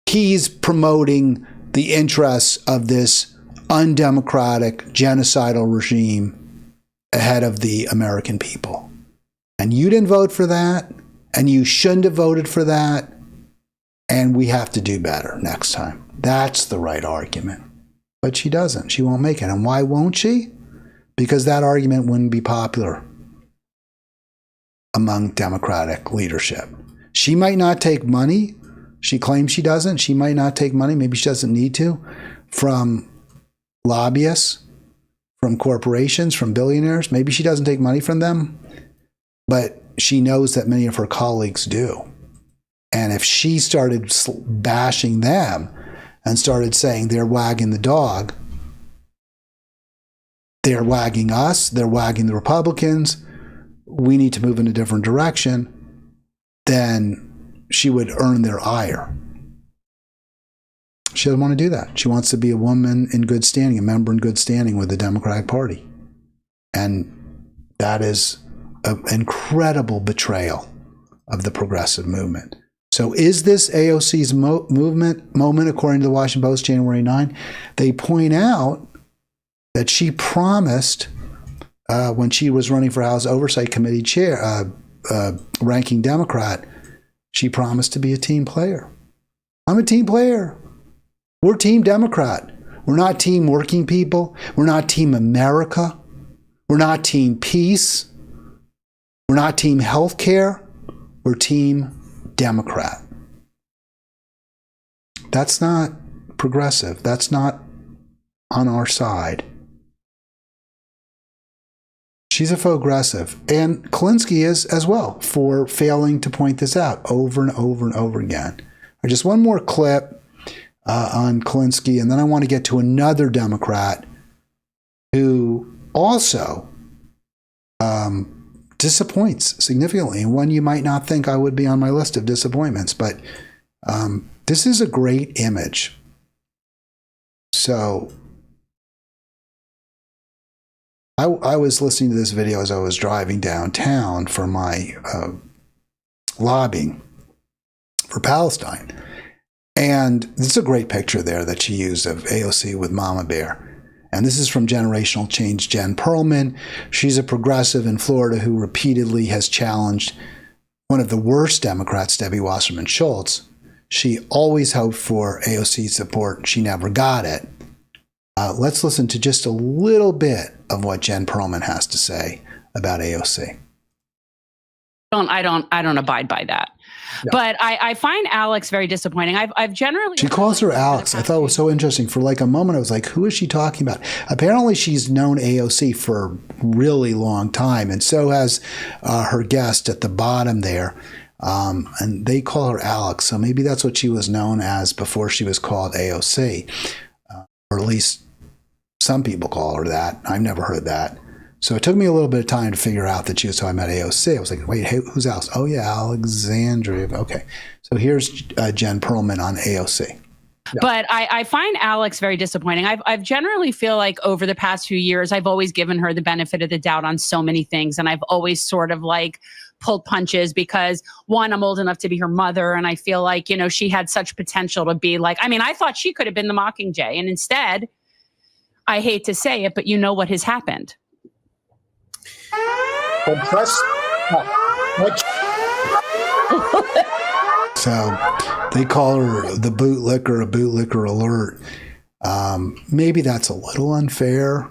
He's promoting the interests of this undemocratic, genocidal regime ahead of the American people. And you didn't vote for that, and you shouldn't have voted for that, and we have to do better next time. That's the right argument. But she doesn't. She won't make it. And why won't she? Because that argument wouldn't be popular among Democratic leadership. She might not take money. She claims she doesn't. She might not take money. Maybe she doesn't need to. From lobbyists, from corporations, from billionaires. Maybe she doesn't take money from them. But she knows that many of her colleagues do. And if she started bashing them and started saying they're wagging the dog, they're wagging us, they're wagging the Republicans, we need to move in a different direction, then she would earn their ire. She doesn't want to do that. She wants to be a woman in good standing, a member in good standing with the Democratic Party. And that is an incredible betrayal of the progressive movement. So is this AOC's moment, according to the Washington Post, January 9? They point out that she promised when she was running for House Oversight Committee chair, ranking Democrat, she promised to be a team player. I'm a team player. We're Team Democrat. We're not Team Working People. We're not Team America. We're not Team Peace. We're not Team Healthcare. We're Team Democrat. That's not progressive. That's not on our side. She's a Fauxgressive. And Klinsky is as well for failing to point this out over and over and over again. Just one more clip on Klinsky, and then I want to get to another Democrat who also disappoints significantly, and one you might not think I would be on my list of disappointments, but this is a great image. So I was listening to this video as I was driving downtown for my lobbying for Palestine. And this is a great picture there that she used of AOC with Mama Bear. And this is from Generational Change Jen Perlman. She's a progressive in Florida who repeatedly has challenged one of the worst Democrats, Debbie Wasserman Schultz. She always hoped for AOC support. She never got it. Let's listen to just a little bit of what Jen Perlman has to say about AOC. I don't abide by that. No. But I find Alex very disappointing. I've generally... She calls her Alex. I thought it was so interesting. For like a moment, I was like, who is she talking about? Apparently, she's known AOC for a really long time, and so has her guest at the bottom there. And they call her Alex, so maybe that's what she was known as before she was called AOC. Or at least some people call her that. I've never heard that. So it took me a little bit of time to figure out that she was talking about AOC. I was like, wait, hey, who's Alex? Oh, yeah, Alexandria. Okay. So here's Jen Perlman on AOC. No. But I find Alex very disappointing. I've generally feel like over the past few years, I've always given her the benefit of the doubt on so many things. And I've always sort of like pulled punches because, one, I'm old enough to be her mother. And I feel like, you know, she had such potential to be like, I mean, I thought she could have been the Mockingjay. And instead, I hate to say it, but you know what has happened. So they call her the bootlicker, a bootlicker alert. Maybe that's a little unfair.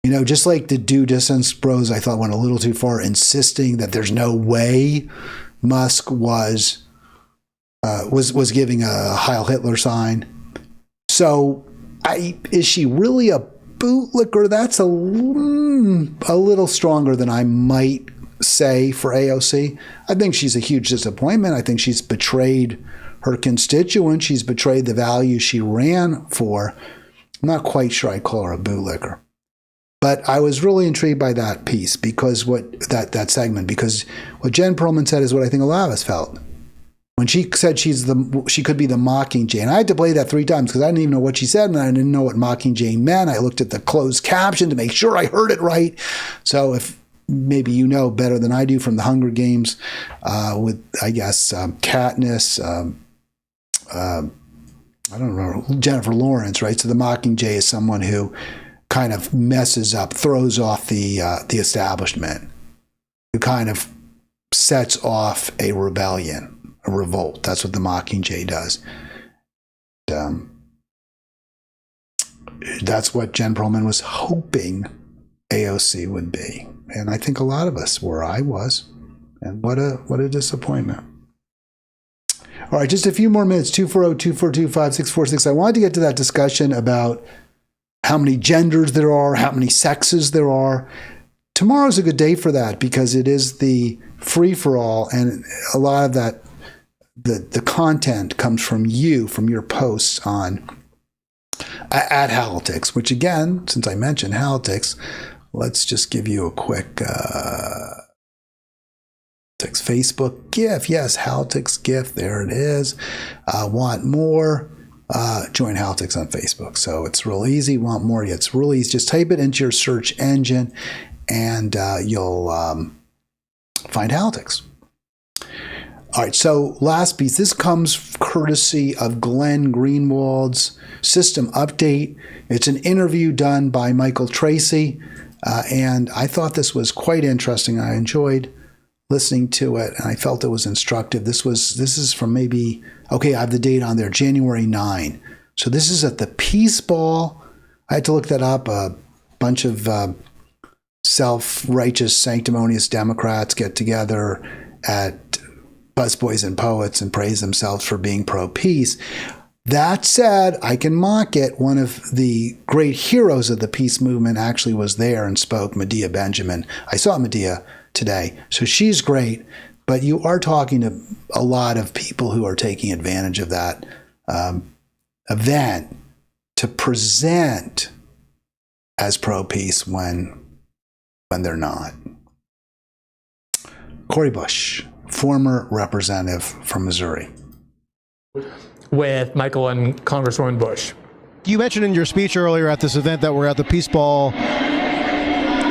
You know, just like the due distance bros, I thought went a little too far, insisting that there's no way Musk was giving a Heil Hitler sign. So is she really a bootlicker? That's a little stronger than I might say for AOC. I think she's a huge disappointment. I think she's betrayed her constituents. She's betrayed the values she ran for. I'm not quite sure I'd call her a bootlicker. But I was really intrigued by that piece because that segment, because what Jen Perlman said is what I think a lot of us felt. When she said she could be the Mockingjay. And I had to play that 3 times because I didn't even know what she said and I didn't know what Mockingjay meant. I looked at the closed caption to make sure I heard it right. So if maybe you know better than I do from the Hunger Games with, I guess, Katniss, I don't know, Jennifer Lawrence, right? So the Mockingjay is someone who kind of messes up, throws off the establishment, who kind of sets off a rebellion. A revolt. That's what the Mockingjay does. That's what Jen Perlman was hoping AOC would be. And I think a lot of us were. I was. And what a disappointment. All right, just a few more minutes. 240-242-5646. I wanted to get to that discussion about how many genders there are, how many sexes there are. Tomorrow's a good day for that because it is the free-for-all, and a lot of that the content comes from you, from your posts on at Halitics, which again, since I mentioned Halitics, let's just give you a quick Facebook GIF. Yes, Halitics GIF. There it is. Want more? Join Halitics on Facebook. So it's real easy. Want more? Yeah, it's real easy. Just type it into your search engine and you'll find Halitics. All right, so last piece. This comes courtesy of Glenn Greenwald's System Update. It's an interview done by Michael Tracy, and I thought this was quite interesting. I enjoyed listening to it, and I felt it was instructive. This is from maybe, okay, I have the date on there, January 9. So this is at the Peace Ball. I had to look that up. A bunch of self-righteous, sanctimonious Democrats get together at Busboys and Poets and praise themselves for being pro-peace. That said, I can mock it. One of the great heroes of the peace movement actually was there and spoke, Medea Benjamin. I saw Medea today, so she's great. But you are talking to a lot of people who are taking advantage of that event to present as pro-peace when they're not. Cori Bush, former representative from Missouri. With Michael and Congresswoman Bush. You mentioned in your speech earlier at this event that we're at the Peace Ball,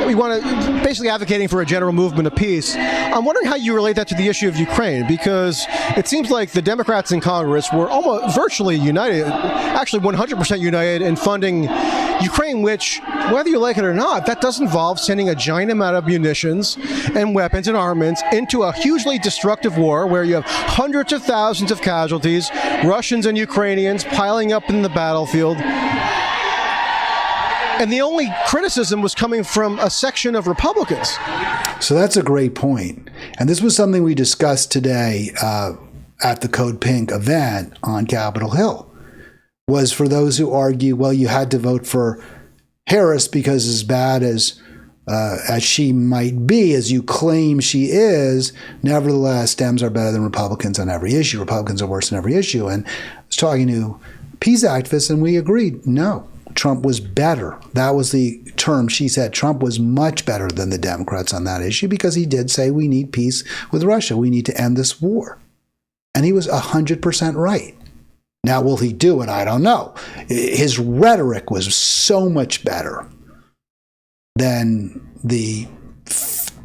we want to basically advocating for a general movement of peace. I'm wondering how you relate that to the issue of Ukraine, because it seems like the Democrats in Congress were almost virtually united, actually 100% united in funding Ukraine, which, whether you like it or not, that does involve sending a giant amount of munitions and weapons and armaments into a hugely destructive war where you have hundreds of thousands of casualties, Russians and Ukrainians piling up in the battlefield. And the only criticism was coming from a section of Republicans. So that's a great point. And this was something we discussed today at the Code Pink event on Capitol Hill, was for those who argue, well, you had to vote for Harris because as bad as she might be, as you claim she is, nevertheless, Dems are better than Republicans on every issue. Republicans are worse on every issue. And I was talking to peace activists, and we agreed, no. Trump was better. That was the term she said. Trump was much better than the Democrats on that issue because he did say we need peace with Russia. We need to end this war. And he was 100% right. Now, will he do it? I don't know. His rhetoric was so much better than the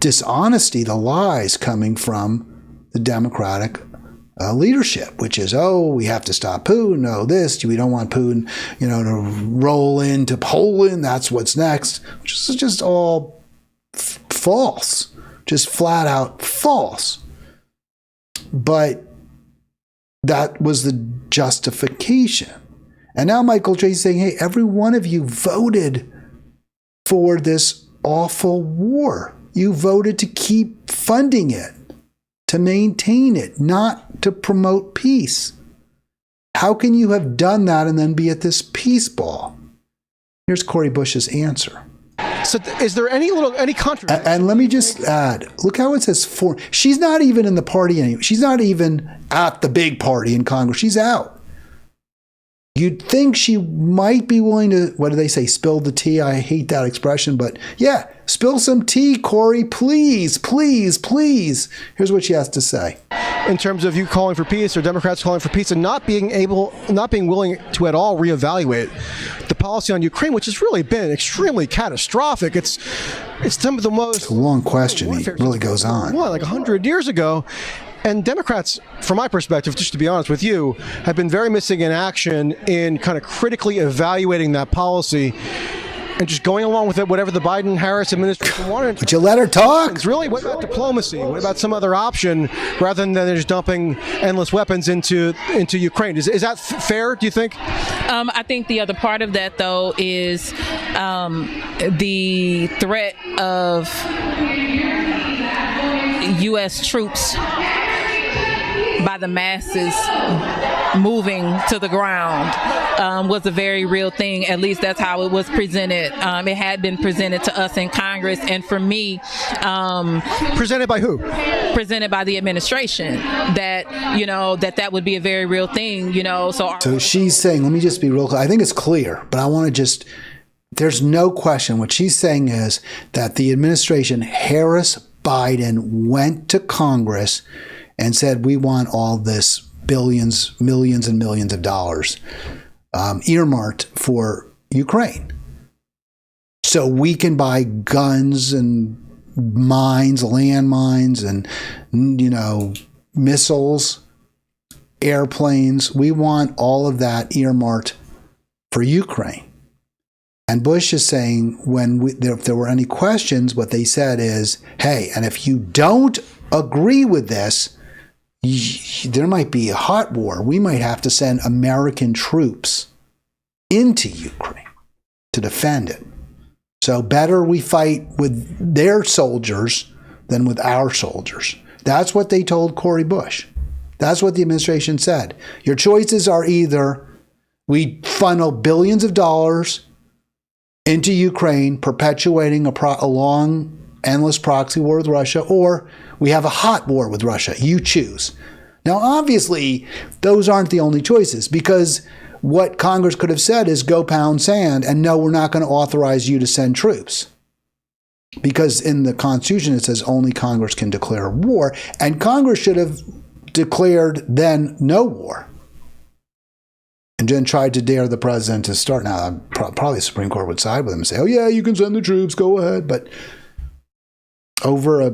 dishonesty, the lies coming from the Democratic leadership, which is, oh, we have to stop Putin. No, this, we don't want Putin, to roll into Poland. That's what's next, which is just all false, just flat out false. But that was the justification. And now Michael Tracy is saying, hey, every one of you voted for this awful war. You voted to keep funding it, to maintain it, not to promote peace. How can you have done that and then be at this peace ball? Here's Cori Bush's answer. So is there any contradiction? And let me just add, look how it says for. She's not even in the party anymore. She's not even at the big party in Congress. She's out. You'd think she might be willing to, what do they say, spill the tea? I hate that expression, but yeah, spill some tea, Cori, please, please, please. Here's what she has to say. In terms of you calling for peace or Democrats calling for peace and not being willing to at all reevaluate the policy on Ukraine, which has really been extremely catastrophic. It's some of the most... It's a long question. It really goes on. Well, like 100 years ago. And Democrats, from my perspective, just to be honest with you, have been very missing in action in kind of critically evaluating that policy and just going along with it, whatever the Biden-Harris administration wanted. But you let her talk. Really, what about diplomacy? What about some other option rather than just dumping endless weapons into Ukraine? Is that fair, do you think? I think the other part of that, though, is the threat of U.S. troops by the masses moving to the ground was a very real thing. At least that's how it was presented. It had been presented to us in Congress, and for me, presented by who? Presented by the administration. That would be a very real thing. So she's saying, let me just be real clear. I think it's clear, but I want to just. There's no question. What she's saying is that the administration, Harris, Biden, went to Congress and said, we want all this billions, millions and millions of dollars earmarked for Ukraine. So we can buy guns and mines, landmines, and, missiles, airplanes. We want all of that earmarked for Ukraine. And Bush is saying if there were any questions, what they said is, hey, and if you don't agree with this, there might be a hot war. We might have to send American troops into Ukraine to defend it. So better we fight with their soldiers than with our soldiers. That's what they told Cory Bush. That's what the administration said. Your choices are either we funnel billions of dollars into Ukraine, perpetuating a long, endless proxy war with Russia, or we have a hot war with Russia. You choose. Now, obviously, those aren't the only choices, because what Congress could have said is go pound sand, and no, we're not going to authorize you to send troops. Because in the Constitution, it says only Congress can declare war, and Congress should have declared then no war. And then tried to dare the president to start. Now, probably the Supreme Court would side with him and say, oh, yeah, you can send the troops, go ahead. But over a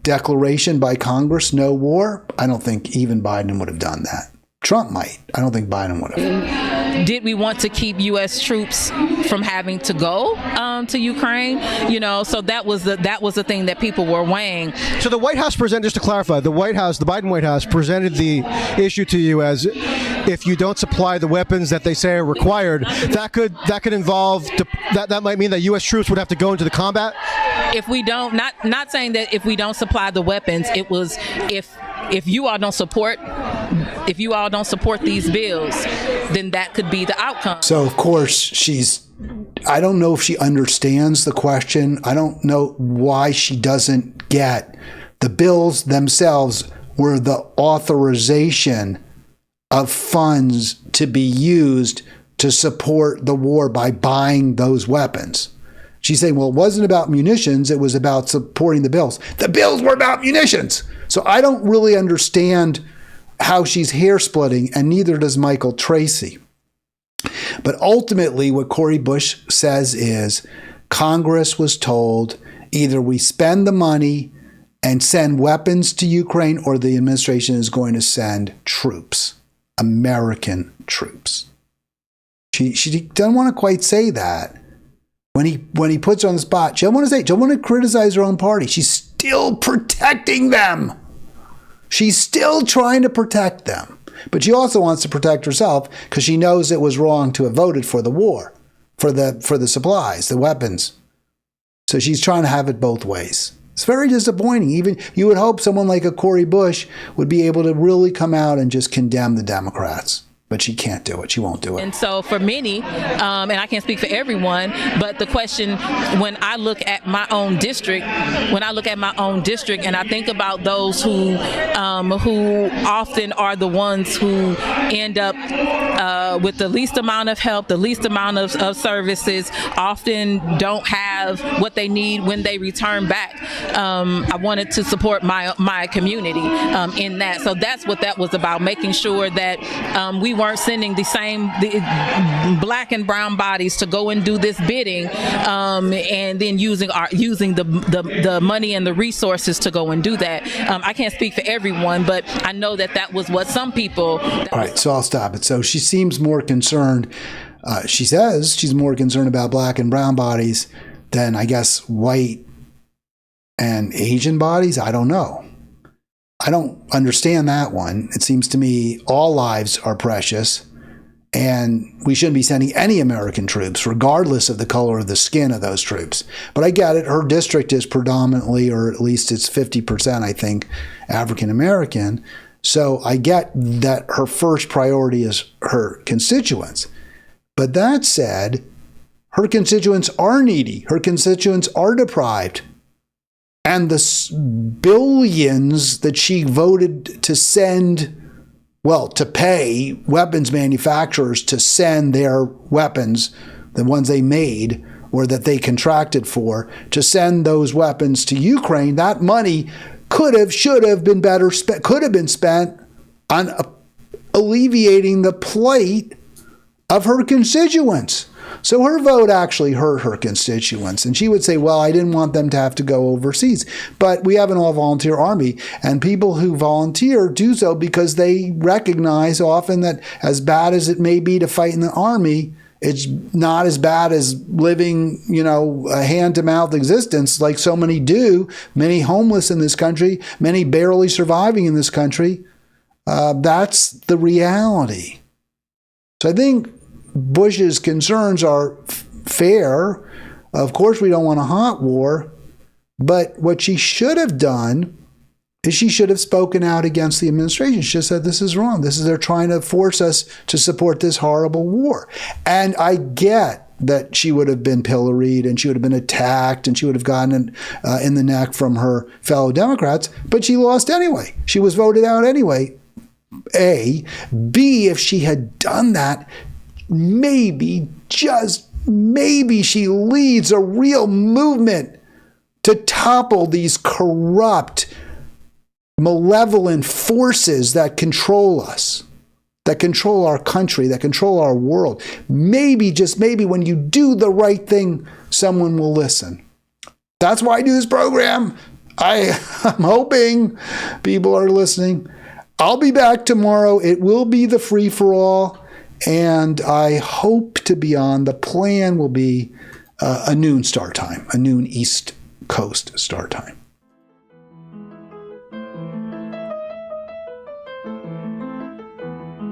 declaration by Congress, no war, I don't think even Biden would have done that. Trump might. I don't think Biden would have. Did we want to keep U.S. troops from having to go to Ukraine? So that was the thing that people were weighing. So the White House presented, just to clarify, the Biden White House presented the issue to you as if you don't supply the weapons that they say are required, that could involve that might mean that U.S. troops would have to go into the combat. If we don't, not saying that if we don't supply the weapons, it was if you all don't support these bills, then that could be the outcome. So, of course, I don't know if she understands the question. I don't know why she doesn't get the bills themselves were the authorization of funds to be used to support the war by buying those weapons. She's saying, well, it wasn't about munitions. It was about supporting the bills. The bills were about munitions. So I don't really understand how she's hair splitting, and neither does Michael Tracy. But ultimately, what Cory Bush says is Congress was told either we spend the money and send weapons to Ukraine, or the administration is going to send troops, American troops. She doesn't want to quite say that. When he puts her on the spot, she doesn't want to criticize her own party. She's still protecting them. She's still trying to protect them. But she also wants to protect herself because she knows it was wrong to have voted for the war, for the supplies, the weapons. So she's trying to have it both ways. It's very disappointing. Even you would hope someone like a Cory Bush would be able to really come out and just condemn the Democrats. But she can't do it. She won't do it. And so for many, and I can't speak for everyone, but the question, when I look at my own district, and I think about those who often are the ones who end up with the least amount of help, the least amount of services, often don't have what they need when they return back. I wanted to support my community in that. So that's what that was about, making sure that we weren't sending the black and brown bodies to go and do this bidding, and then using the money and the resources to go and do that. I can't speak for everyone, but I know that was what some people. All right, so I'll stop it. So she seems more concerned. She says she's more concerned about black and brown bodies than, I guess, white and Asian bodies. I don't know. I don't understand that one. It seems to me all lives are precious, and we shouldn't be sending any American troops, regardless of the color of the skin of those troops. But I get it. Her district is predominantly, or at least it's 50%, I think, African American. So I get that her first priority is her constituents. But that said, her constituents are needy. Her constituents are deprived. And the billions that she voted to send, to pay weapons manufacturers to send their weapons, the ones they made or that they contracted for, to send those weapons to Ukraine, that money should have been better spent, could have been spent on alleviating the plight of her constituents. So her vote actually hurt her constituents. And she would say, well, I didn't want them to have to go overseas. But we have an all-volunteer army, and people who volunteer do so because they recognize often that as bad as it may be to fight in the army, it's not as bad as living, a hand-to-mouth existence like so many do, many homeless in this country, many barely surviving in this country. That's the reality. So I think Bush's concerns are fair. Of course, we don't want a hot war, but what she should have done is she should have spoken out against the administration. She just said, this is wrong. They're trying to force us to support this horrible war. And I get that she would have been pilloried and she would have been attacked and she would have gotten in the neck from her fellow Democrats, but she lost anyway. She was voted out anyway. A. B, if she had done that, maybe, just maybe, she leads a real movement to topple these corrupt, malevolent forces that control us, that control our country, that control our world. Maybe, just maybe, when you do the right thing, someone will listen. That's why I do this program. I'm hoping people are listening. I'll be back tomorrow. It will be the free-for-all, and I hope to be on. The plan will be a noon start time, a noon East Coast start time.